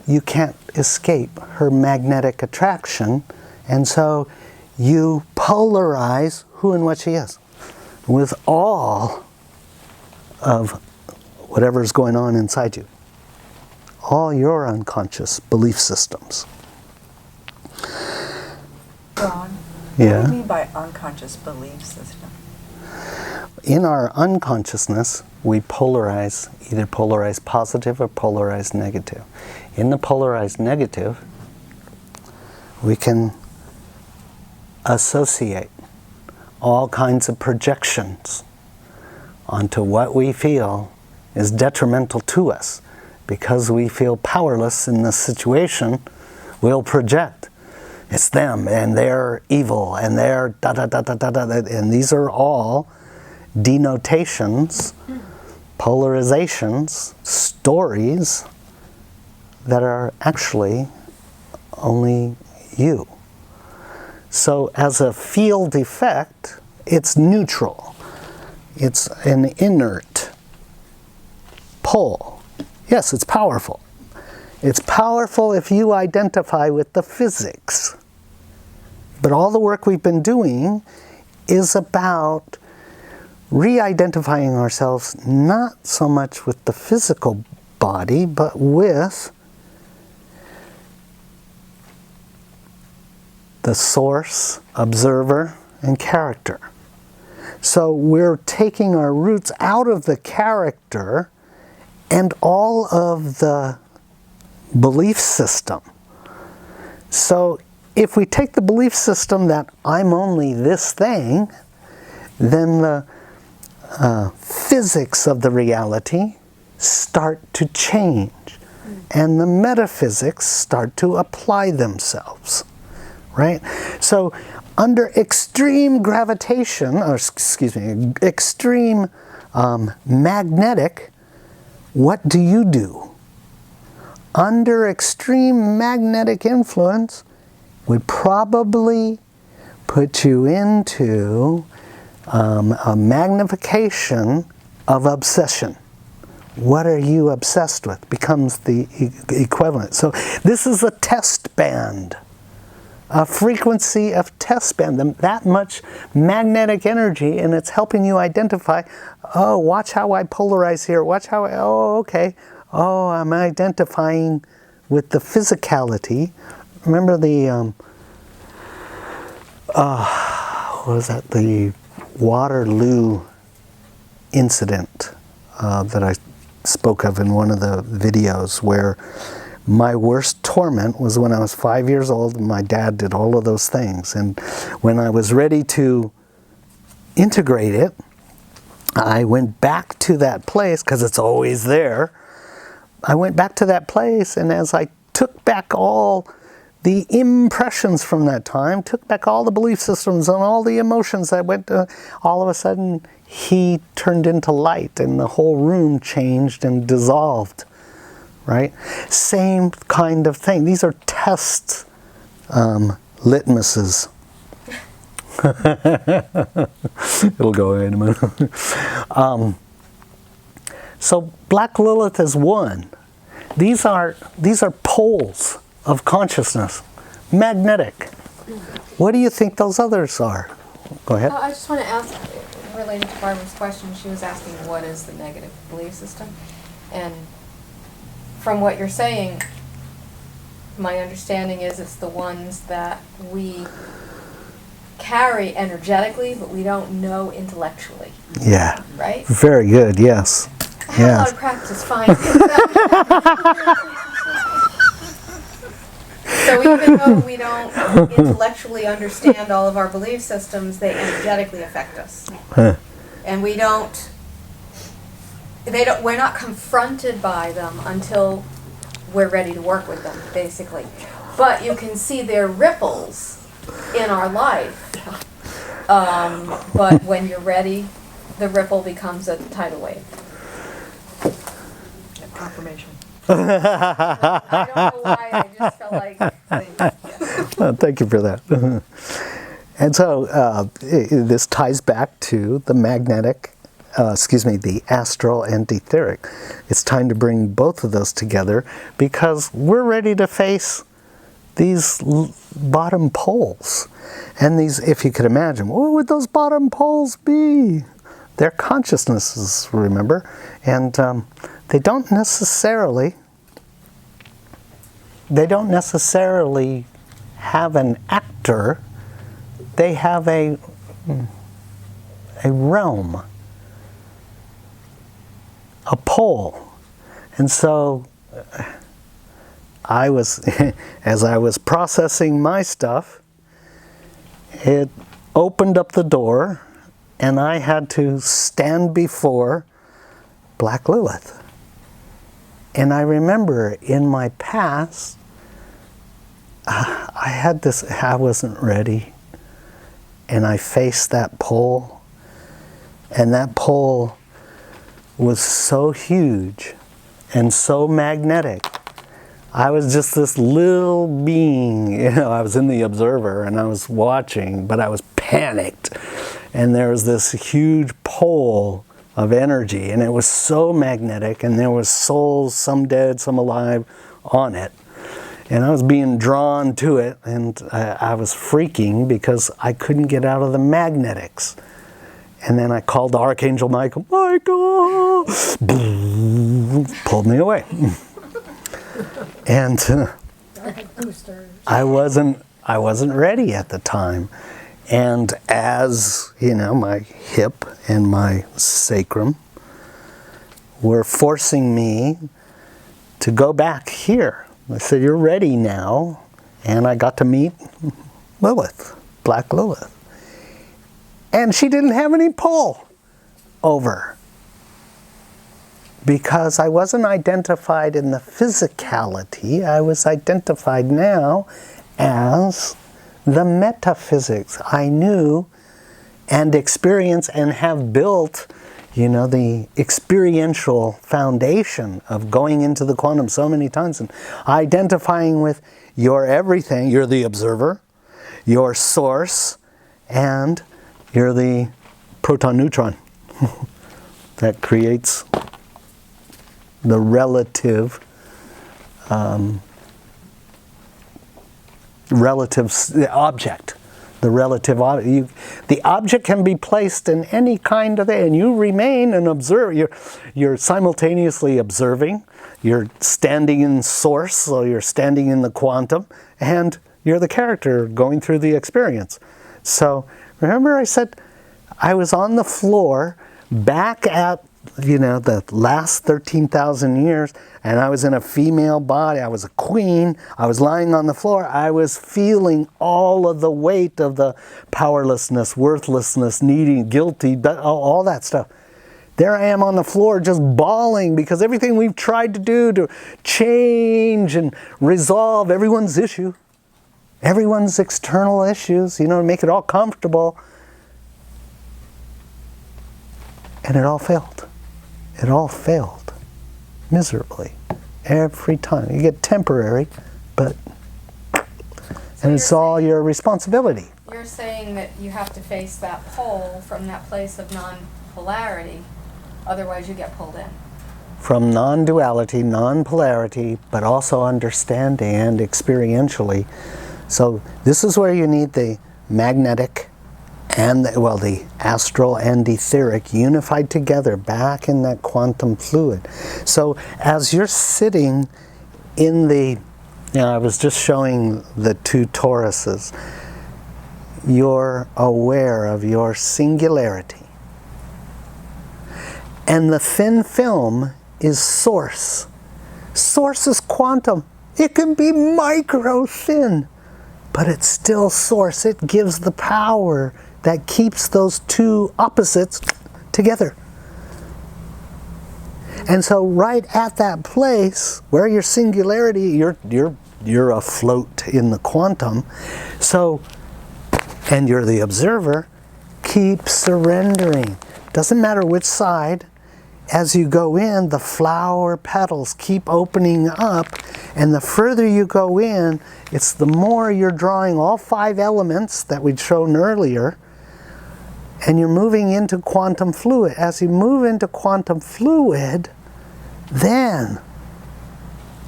you can't escape her magnetic attraction, and so you polarize who and what she is with all of whatever's going on inside you. All your unconscious belief systems. Ron, Yeah. what do you mean by unconscious belief system? In our unconsciousness, we polarize, either polarize positive or polarize negative. In the polarized negative, we can associate all kinds of projections onto what we feel is detrimental to us. Because we feel powerless in this situation, we'll project. It's them, and they're evil, and they're da-da-da-da-da-da. And these are all denotations, polarizations, stories that are actually only you. So as a field effect, it's neutral. It's an inert pole. Yes, it's powerful. It's powerful if you identify with the physics. But all the work we've been doing is about re-identifying ourselves not so much with the physical body, but with the source, observer, and character. So we're taking our roots out of the character and all of the belief system. So if we take the belief system that I'm only this thing, then the physics of the reality start to change, and the metaphysics start to apply themselves, right? So under extreme gravitation, or extreme magnetic, what do? Under extreme magnetic influence would probably put you into a magnification of obsession. What are you obsessed with becomes the equivalent. So this is a test band, a frequency of test band, that much magnetic energy, and it's helping you identify, oh, watch how I polarize here, watch how okay, oh, I'm identifying with the physicality. Remember the, what was that, the Waterloo incident that I spoke of in one of the videos, where my worst torment was when I was 5 years old and my dad did all of those things. And when I was ready to integrate it, I went back to that place, because it's always there. I went back to that place, and as I took back all the impressions from that time, took back all the belief systems and all the emotions that went to, all of a sudden he turned into light and the whole room changed and dissolved, right? Same kind of thing. These are test litmuses. It'll go away in a minute. So Black Lilith is one. These are poles of consciousness, magnetic. What do you think those others are? Go ahead. I just want to ask, related to Barbara's question, she was asking what is the negative belief system? And from what you're saying, my understanding is it's the ones that we carry energetically, but we don't know intellectually. Yeah. Right? Very good, yes. I had a lot of practice finding that. So even though we don't intellectually understand all of our belief systems, they energetically affect us. Huh. And we're not confronted by them until we're ready to work with them, basically. But you can see their ripples in our life. But when you're ready, the ripple becomes a tidal wave. Confirmation. I don't know why, I just felt like... Well, thank you for that. And so this ties back to the magnetic, the astral and etheric. It's time to bring both of those together because we're ready to face bottom poles. And these, if you could imagine, what would those bottom poles be? They're consciousnesses, remember? And they don't necessarily have an actor. They have a realm, a pole. And so I was, as I was processing my stuff, it opened up the door and I had to stand before Black Lilith. And I remember in my past, I wasn't ready. And I faced that pole, and that pole was so huge and so magnetic. I was just this little being, I was in the observer and I was watching, but I was panicked. And there was this huge pole of energy, and it was so magnetic, and there was souls, some dead, some alive, on it. And I was being drawn to it, and I was freaking because I couldn't get out of the magnetics. And then I called Archangel Michael, Michael! Pulled me away. And I wasn't ready at the time. And as, my hip and my sacrum were forcing me to go back here. I said, you're ready now. And I got to meet Lilith, Black Lilith. And she didn't have any pull over, because I wasn't identified in the physicality. I was identified now as the metaphysics. I knew and experienced and have built, the experiential foundation of going into the quantum so many times and identifying with your everything. You're the observer, your source, and you're the proton-neutron that creates the relative object. The relative object. The object can be placed in any kind of thing, and you remain an observer. You're simultaneously observing. You're standing in source, so you're standing in the quantum, and you're the character going through the experience. So remember I said I was on the floor back at the last 13,000 years, and I was in a female body. I was a queen. I was lying on the floor. I was feeling all of the weight of the powerlessness, worthlessness, needing, guilty, all that stuff. There I am on the floor just bawling because everything we've tried to do to change and resolve everyone's issue, everyone's external issues, to make it all comfortable. And it all failed. It all failed miserably every time. You get temporary, but and it's all your responsibility. You're saying that you have to face that pole from that place of non-polarity, otherwise you get pulled in. From non-duality, non-polarity, but also understanding and experientially. So this is where you need the magnetic and the astral and etheric unified together back in that quantum fluid. So as you're sitting in I was just showing the two toruses, you're aware of your singularity. And the thin film is source. Source is quantum. It can be micro thin, but it's still source. It gives the power that keeps those two opposites together. And so right at that place where your singularity, you're afloat in the quantum. So, and you're the observer, keep surrendering. Doesn't matter which side. As you go in, the flower petals keep opening up, and the further you go in, it's the more you're drawing all 5 elements that we'd shown earlier, and you're moving into quantum fluid. As you move into quantum fluid, then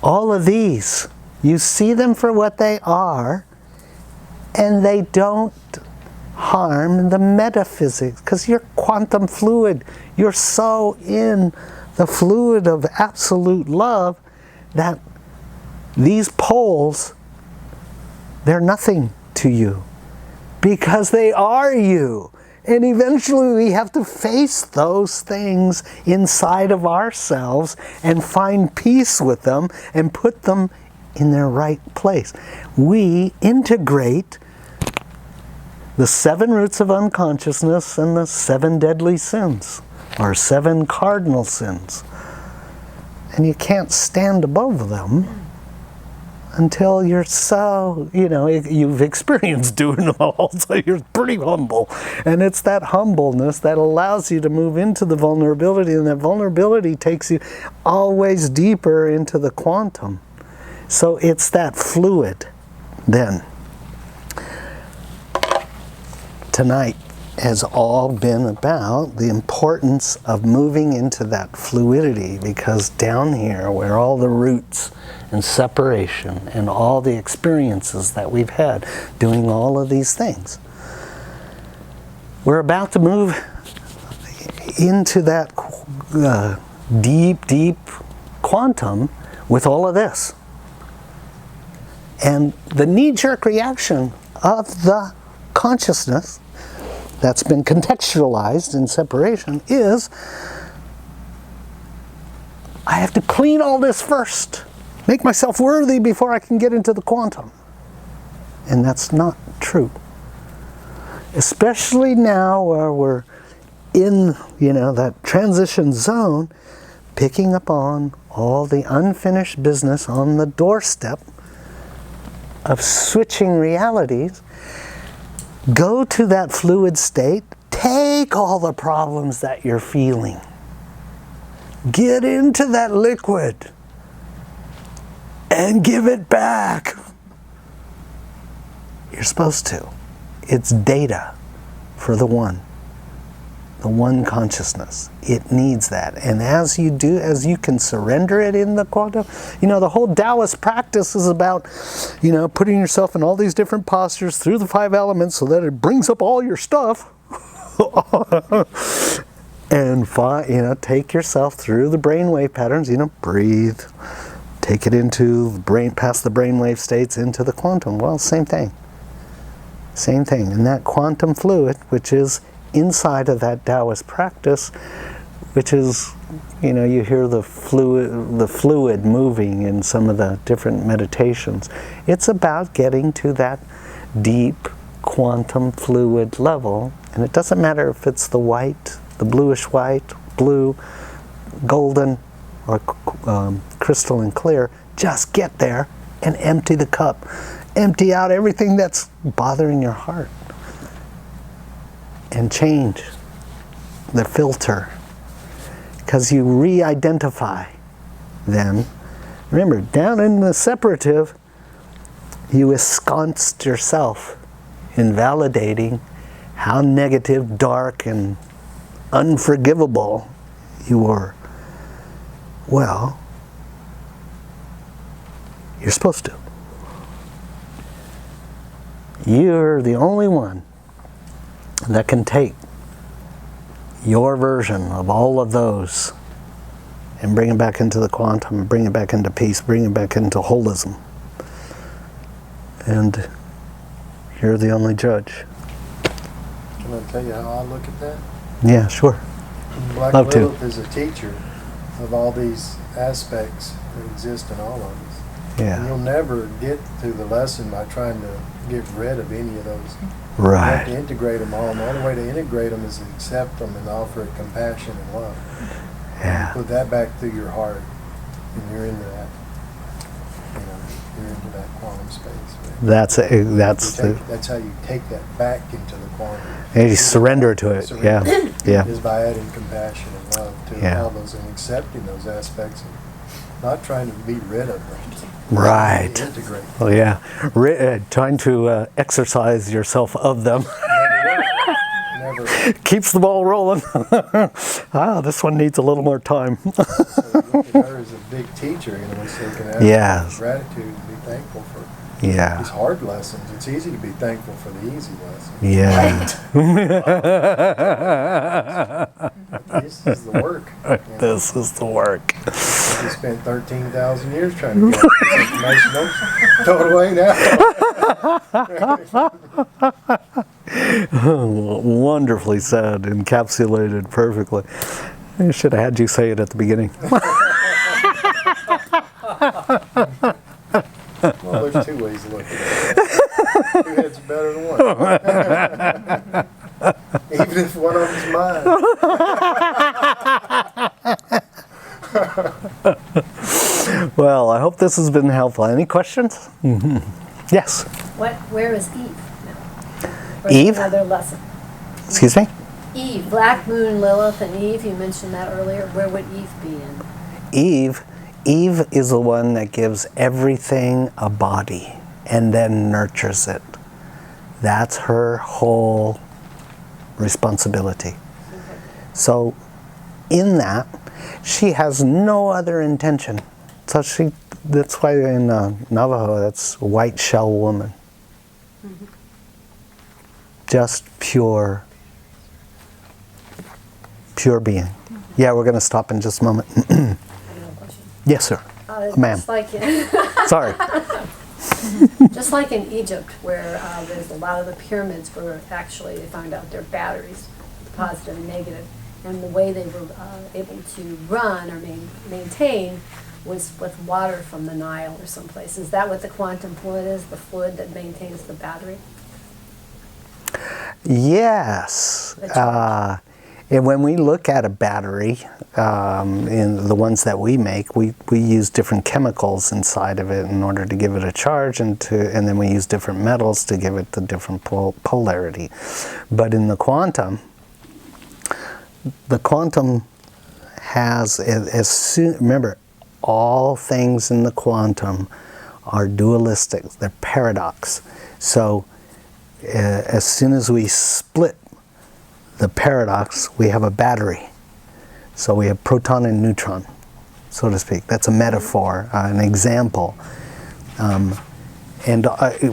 all of these You see them for what they are, and they don't harm the metaphysics, because you're quantum fluid. You're so in the fluid of absolute love that these poles, they're nothing to you, because they are you. And eventually we have to face those things inside of ourselves and find peace with them and put them in their right place. We integrate the 7 roots of unconsciousness and the 7 deadly sins, or 7 cardinal sins. And you can't stand above them until you're so, you've experienced doing them all, so you're pretty humble. And it's that humbleness that allows you to move into the vulnerability, and that vulnerability takes you always deeper into the quantum. So it's that fluid then. Tonight has all been about the importance of moving into that fluidity, because down here, where all the roots and separation and all the experiences that we've had doing all of these things, we're about to move into that deep, deep quantum with all of this. And the knee-jerk reaction of the consciousness that's been contextualized in separation is, I have to clean all this first, make myself worthy before I can get into the quantum. And that's not true. Especially now where we're in, that transition zone, picking up on all the unfinished business on the doorstep of switching realities. Go to that fluid state, take all the problems that you're feeling, get into that liquid, and give it back. You're supposed to. It's data for the one consciousness. It needs that. And as you do, as you can surrender it in the quantum, the whole Taoist practice is about, putting yourself in all these different postures through the 5 elements so that it brings up all your stuff. And take yourself through the brainwave patterns, breathe, take it into the brain, past the brainwave states into the quantum. Well, same thing. Same thing. And that quantum fluid, which is inside of that Taoist practice, which is, you hear the fluid moving in some of the different meditations. It's about getting to that deep quantum fluid level. And it doesn't matter if it's the white, the bluish white, blue, golden, or crystalline clear. Just get there and empty the cup. Empty out everything that's bothering your heart. And change the filter, because you re-identify then. Remember, down in the separative, you ensconced yourself in validating how negative, dark, and unforgivable you were. Well, you're supposed to. You're the only one that can take your version of all of those and bring it back into the quantum, bring it back into peace, bring it back into holism. And you're the only judge. Can I tell you how I look at that? Yeah, sure. Black Love to. Lilith is a teacher of all these aspects that exist in all of us. And Yeah. you'll never get to the lesson by trying to get rid of any of those. You Right. have to integrate them all, and the only way to integrate them is to accept them and offer it compassion and love. Yeah. Put that back through your heart, and you're into that. You're into that quantum space. Right? That's How you take that back into the quantum. you surrender to it. Yeah. Yeah. Is by adding compassion and love to Yeah. all those and accepting those aspects and not trying to be rid of them. Right. Integrate. Well, yeah. Trying to exercise yourself of them. Never Never. Keeps the ball rolling. This one needs a little more time. So look at her as a big teacher, you know, so you can have Yes. gratitude and be thankful for Yeah. these hard lessons. It's easy to be thankful for the easy lessons. Yeah. This is the work. You know? This is the work. We spent 13,000 years trying to get this information. Don't throw it away now. Wonderfully said, encapsulated perfectly. I should have had you say it at the beginning. Well, there's two ways to look at it. Two heads are better than one. Even if one of them's mine. Well, I hope this has been helpful. Any questions? Mm-hmm. Yes. Where is Eve now? Or Eve? Another lesson. Excuse me? Eve, Black Moon, Lilith, and Eve. You mentioned that earlier. Where would Eve be in? Eve is the one that gives everything a body and then nurtures it. That's her whole responsibility. Okay. So in that, she has no other intention. So that's why in Navajo, that's white shell woman. Mm-hmm. Just pure being. Mm-hmm. Yeah, we're going to stop in just a moment. I have a question. Yes, sir. Ma'am. Just like Sorry. just like in Egypt, where there's a lot of the pyramids were actually, they found out they're batteries, positive and negative, and the way they were able to run or maintain was with water from the Nile or someplace. Is that what the quantum fluid is, the fluid that maintains the battery? Yes. The charge. And when we look at a battery, in the ones that we make, we use different chemicals inside of it in order to give it a charge, and then we use different metals to give it the different polarity. But in the quantum has, remember, all things in the quantum are dualistic, they're paradox. So as soon as we split the paradox, we have a battery. So we have proton and neutron, so to speak. That's a metaphor, an example. And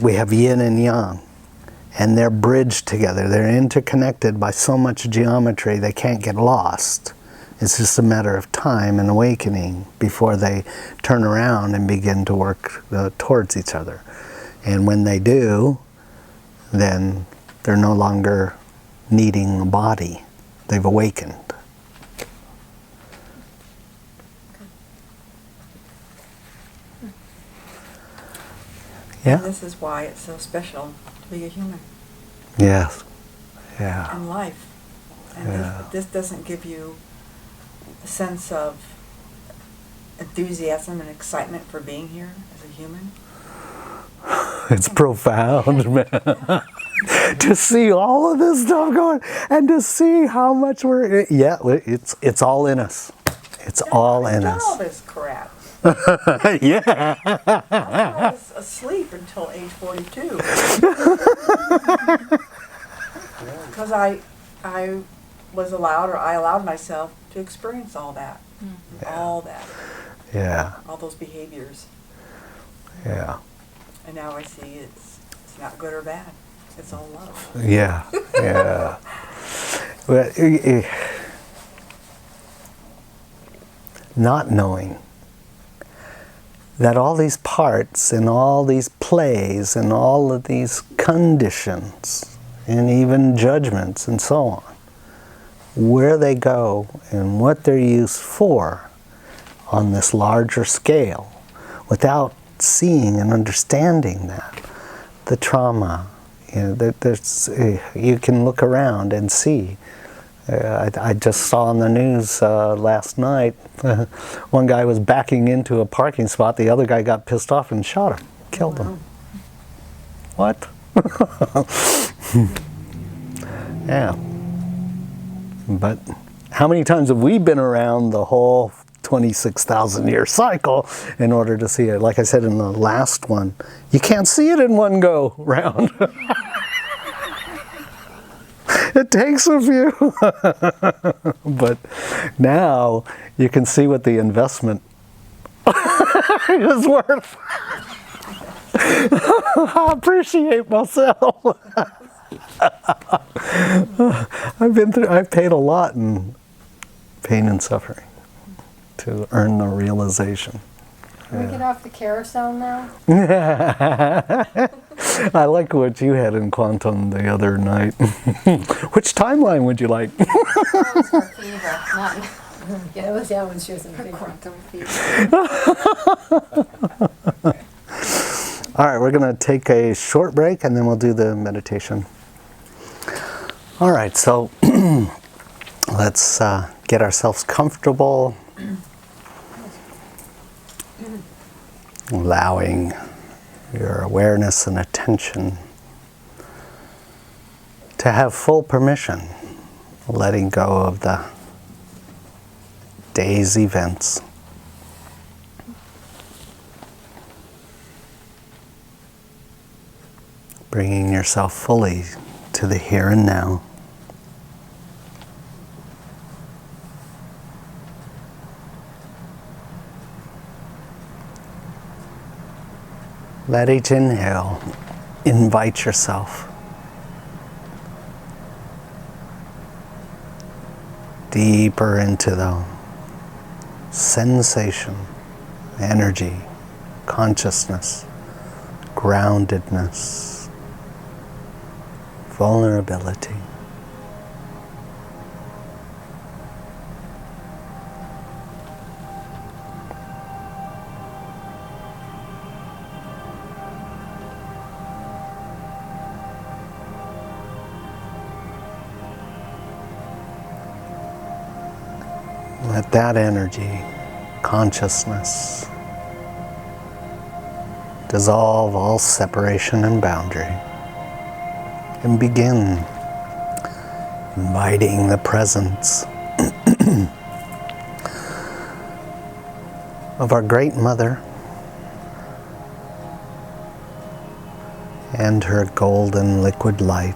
we have yin and yang, and they're bridged together. They're interconnected by so much geometry they can't get lost. It's just a matter of time and awakening before they turn around and begin to work towards each other. And when they do, then they're no longer needing a body. They've awakened. Yeah? And this is why it's so special to be a human Yes. Yeah. in life. And Yeah. this doesn't give you a sense of enthusiasm and excitement for being here as a human. It's profound, man. To see all of this stuff going, and to see how much it's all in us. It's all in I've done all us. this crap. Yeah. I was asleep until age 42. Because I was allowed, or I allowed myself to experience all that. All that. Yeah. All those behaviors. Yeah. And now I see it's not good or bad. It's all love. Yeah. Yeah. Well, not knowing that all these parts and all these plays and all of these conditions and even judgments and so on, where they go and what they're used for on this larger scale, without seeing and understanding that, the trauma, you can look around and see. I just saw on the news last night, one guy was backing into a parking spot, the other guy got pissed off and shot him, killed him. What? Yeah. But how many times have we been around the whole 26,000 year cycle in order to see it? Like I said in the last one, you can't see it in one go round. It takes a few. But now you can see what the investment is worth. I appreciate myself. I've paid a lot in pain and suffering to earn the realization. Can we get off the carousel now? I like what you had in quantum the other night. Which timeline would you like? That was her fever, not Yeah, it was that one she was in her favor. quantum fever. All right, we're going to take a short break and then we'll do the meditation. All right, so let's get ourselves comfortable, allowing your awareness and attention to have full permission, letting go of the day's events. Bringing yourself fully to the here and now. Let each inhale invite yourself deeper into the sensation, energy, consciousness, groundedness, vulnerability. Let that energy, consciousness, dissolve all separation and boundary and begin inviting the presence of our Great Mother and her golden liquid light,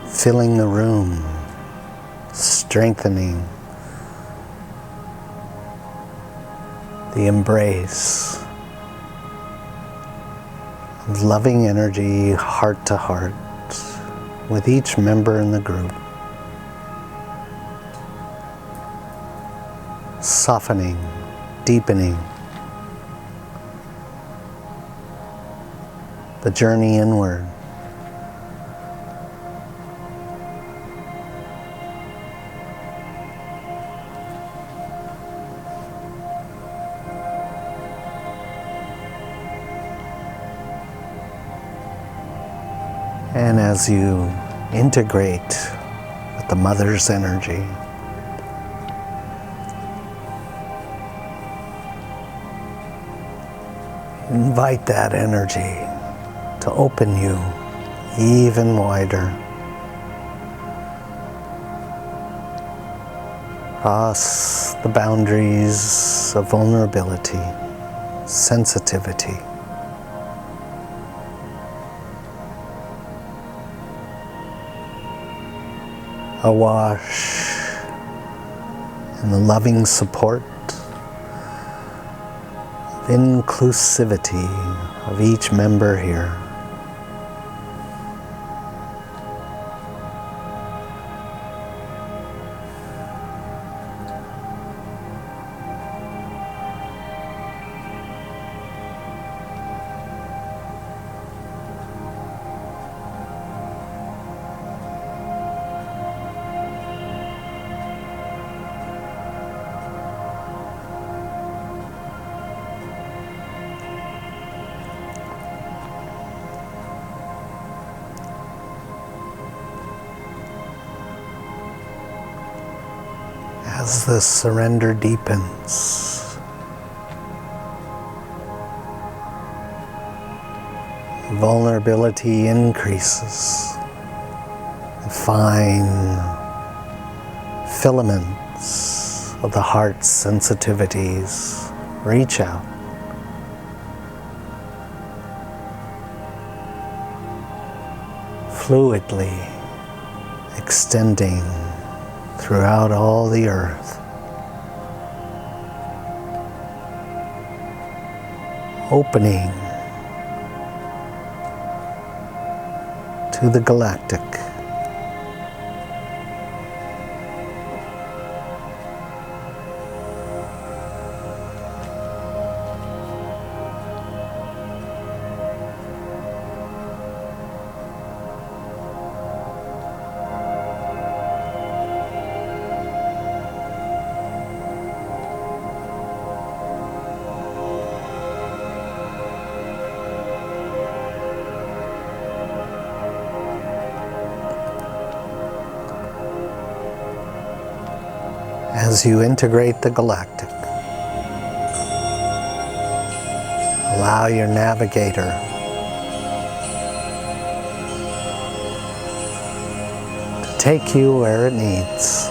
filling the room, strengthening the embrace of loving energy, heart to heart, with each member in the group, softening, deepening the journey inward. And as you integrate with the Mother's energy, invite that energy to open you even wider, across the boundaries of vulnerability, sensitivity, awash in the loving support of inclusivity of each member here. As the surrender deepens, vulnerability increases, fine filaments of the heart's sensitivities reach out. fluidly extending throughout all the earth, opening to the galactic. As you integrate the galactic, allow your navigator to take you where it needs.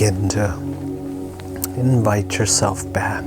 begin to invite yourself back.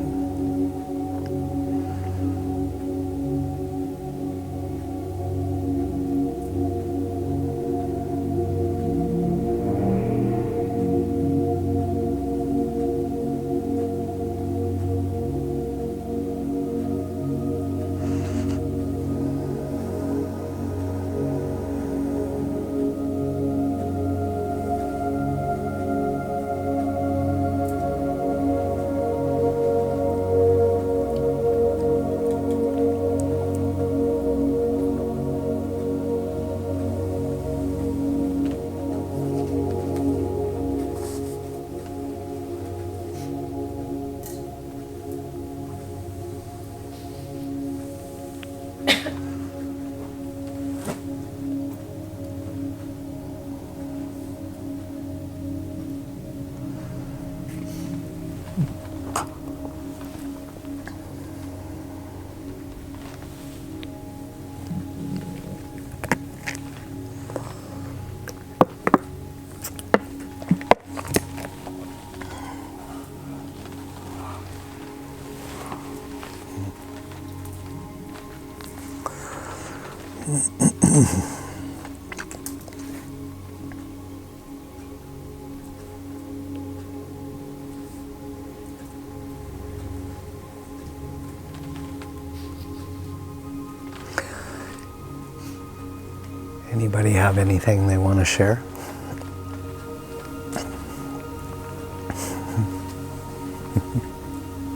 Anybody have anything they want to share?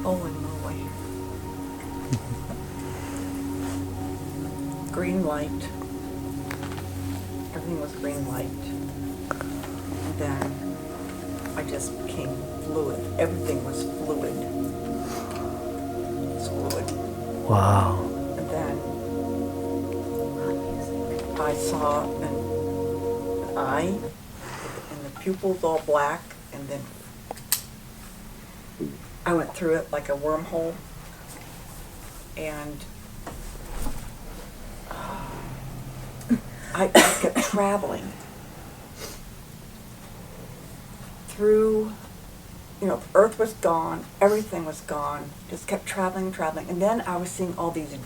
Holy moly. Green light. Everything was green light. And then I just became fluid. Everything was fluid. It's fluid. Wow. And then I saw an eye, and the pupils all black, and then I went through it like a wormhole, and I kept traveling through, Earth was gone, everything was gone, just kept traveling, and then I was seeing all these,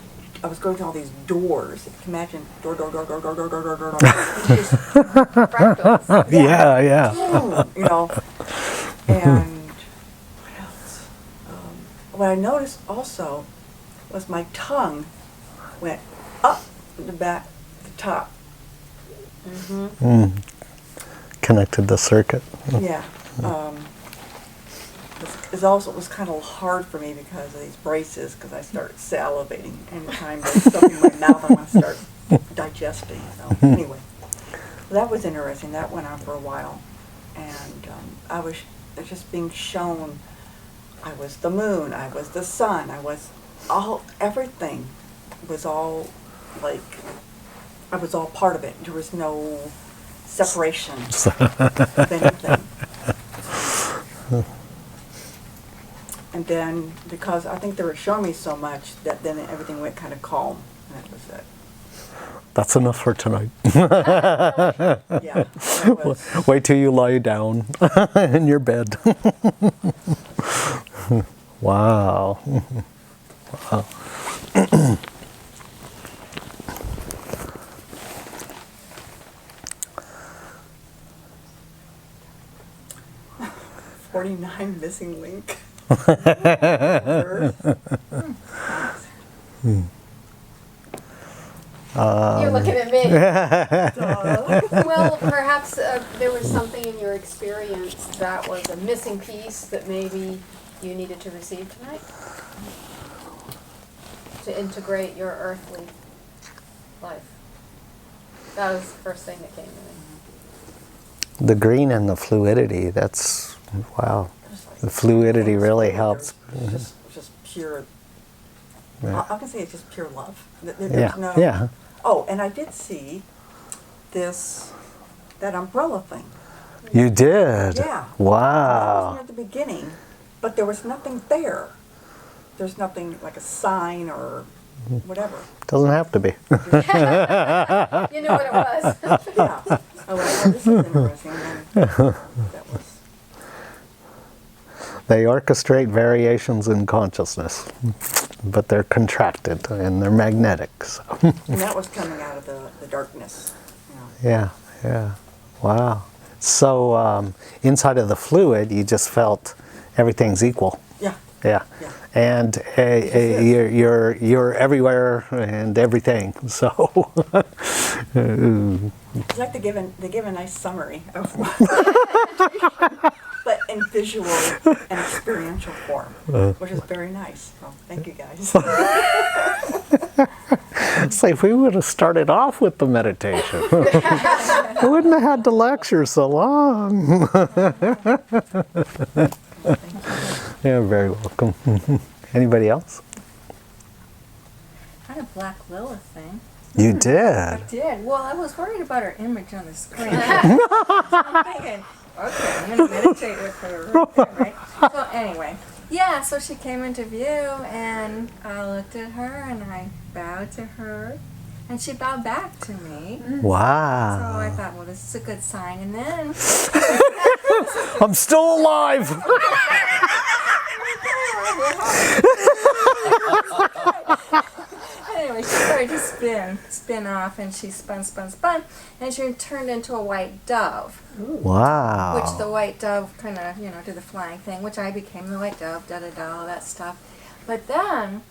I was going through all these doors. If you can imagine, door. Just Fractals. Yeah. And what else? What I noticed also was my tongue went up the back, the top. Connected the circuit. Yeah. It was kind of hard for me because of these braces, because I started salivating. Anytime there's stuff in my mouth, I want to start digesting. So anyway, that was interesting. That went on for a while. And I was just being shown I was the moon, I was the sun, everything was all like, I was all part of it. There was no separation of anything. And then, because I think they were showing me so much, that then everything went kind of calm, and that was it. That's enough for tonight. Yeah. That was, Wait till you lie down in your bed. Wow. Wow. 49 missing link. You're looking at me. Well, perhaps there was something in your experience that was a missing piece that maybe you needed to receive tonight to integrate your earthly life. That was the first thing that came to me. The green and the fluidity, that's, wow. The fluidity really helps. Just pure, Yeah. I can say it's just pure love. Yeah. Oh, and I did see that umbrella thing. You did? Yeah. That Wow. wasn't at the beginning, but there was nothing there. There's nothing like a sign or whatever. Doesn't have to be. You knew what it was. Yeah. I went, oh, this is interesting. And then that was. They orchestrate variations in consciousness, but they're contracted and they're magnetic. So. And that was coming out of the darkness. You know. Yeah. Wow. So inside of the fluid, you just felt everything's equal. Yeah. Yeah. Yeah. And you're everywhere and everything. So. It's like they give a nice summary of what, but in visual and experiential form, which is very nice. So thank you guys. It's like if we would have started off with the meditation. We wouldn't have had to lecture so long. You're very welcome. Anybody else? I had a black Lilith thing. You did. I did. Well, I was worried about her image on the screen. So I'm thinking, okay, I'm going to meditate with her right there, right? So anyway, yeah, so she came into view, and I looked at her, and I bowed to her, and she bowed back to me. So I Wow. thought, well, this is a good sign. And then I'm still alive. anyway, she started to spin off, and she spun, and she turned into a white dove. Wow. Which the white dove kind of, did the flying thing, which I became the white dove, all that stuff. But then,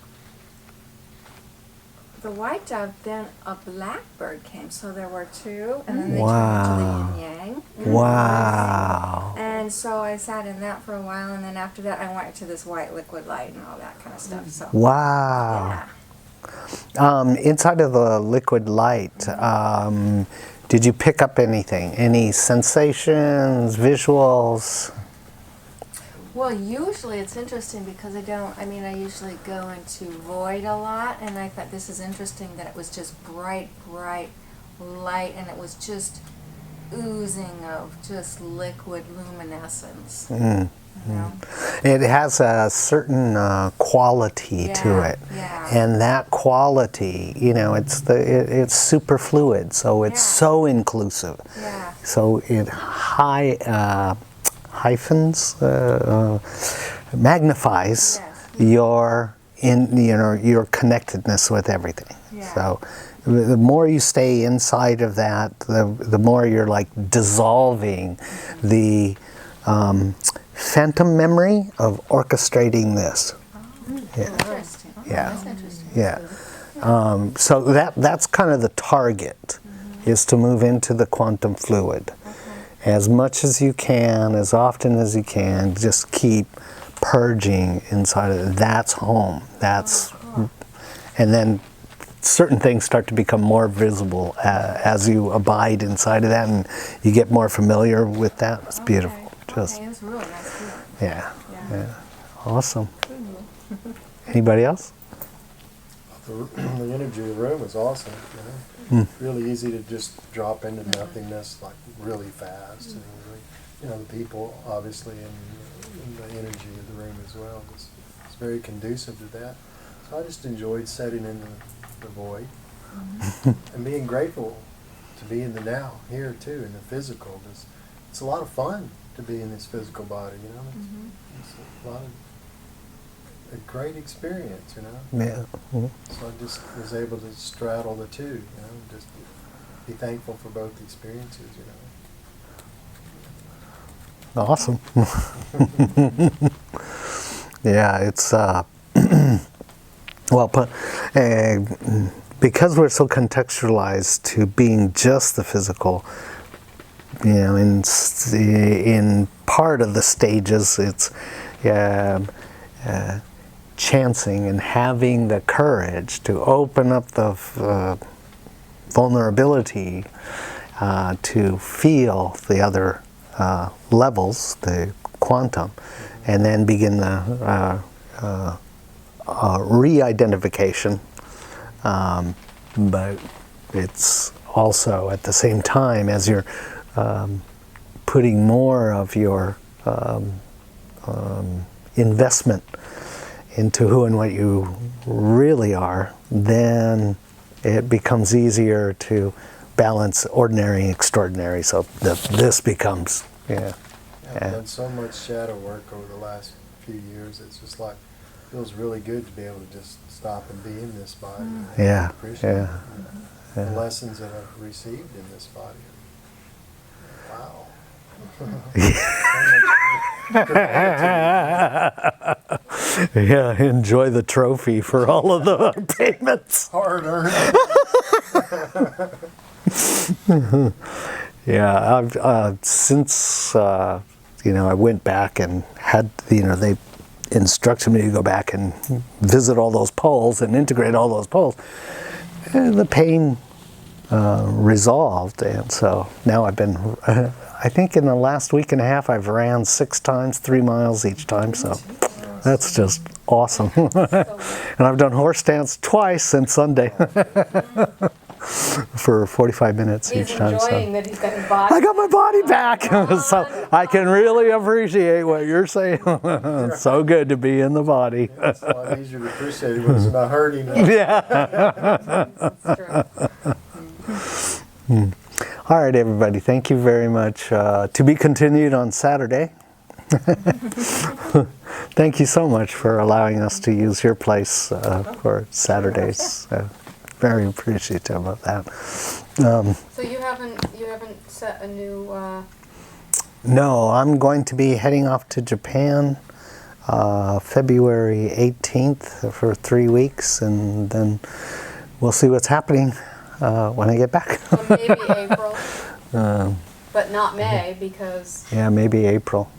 the white dove, then a blackbird came. So there were two, and then they Wow. turned into the yin yang. Wow. And so I sat in that for a while, and then after that I went to this white liquid light and all that kind of stuff. So, Wow. yeah. Inside of the liquid light, did you pick up anything? Any sensations, visuals? Well, usually it's interesting because I usually go into void a lot, and I thought this is interesting that it was just bright light, and it was just oozing of just liquid luminescence. Mm. You know? It has a certain quality to Yeah, it, yeah. and that quality, it's super fluid, so it's Yeah. so inclusive. Yeah. So it magnifies Yes. your connectedness with everything. Yeah. So the more you stay inside of that, the more you're like dissolving the phantom memory of orchestrating this. Yeah. Interesting. Oh, Yeah. That's interesting. Yeah. So that's kind of the target, is to move into the quantum fluid. As much as you can, as often as you can, just keep purging inside of it. That's home. And then certain things start to become more visible as you abide inside of that, and you get more familiar with that. It's beautiful. Just Okay, it was really nice feeling. yeah. Yeah. Yeah. Awesome. Anybody else? The energy of the room was awesome. Really easy to just drop into nothingness like really fast. And really, the people obviously and the energy of the room as well. It's very conducive to that. So I just enjoyed setting in the void and being grateful to be in the now, here too, in the physical. It's a lot of fun to be in this physical body, It's a lot of a great experience, Yeah. Mhm. So I just was able to straddle the two, just be thankful for both experiences, Awesome. Yeah, it's well, because we're so contextualized to being just the physical. In part of the stages, it's chancing and having the courage to open up the vulnerability to feel the other levels, the quantum, and then begin the re-identification. But it's also at the same time, as you're putting more of your investment into who and what you really are, then it becomes easier to balance ordinary and extraordinary. So this becomes, I've done so much shadow work over the last few years. It's just like, feels really good to be able to just stop and be in this body. And Yeah, appreciate yeah. it. The lessons that I've received in this body. Wow. Yeah, enjoy the trophy for all of the payments. Hard earned. Yeah, I've since I went back and had they instructed me to go back and visit all those poles and integrate all those poles. The pain resolved, and so now I've been. I think in the last week and a half I've ran 6 times, 3 miles each time. So that's just awesome. And I've done horse stance twice since Sunday. For 45 minutes He's each time. enjoying So. that he's got his body. I got my body back, so I can really appreciate what you're saying. It's so good to be in the body. It's a lot easier to appreciate it when it's not hurting. Yeah. That's true. All right, everybody. Thank you very much. To be continued on Saturday. Thank you so much for allowing us to use your place for Saturdays. Very appreciative of that. So you haven't set a new. No, I'm going to be heading off to Japan February 18th for 3 weeks, and then we'll see what's happening when I get back. So maybe April, but not May because. Yeah, maybe April.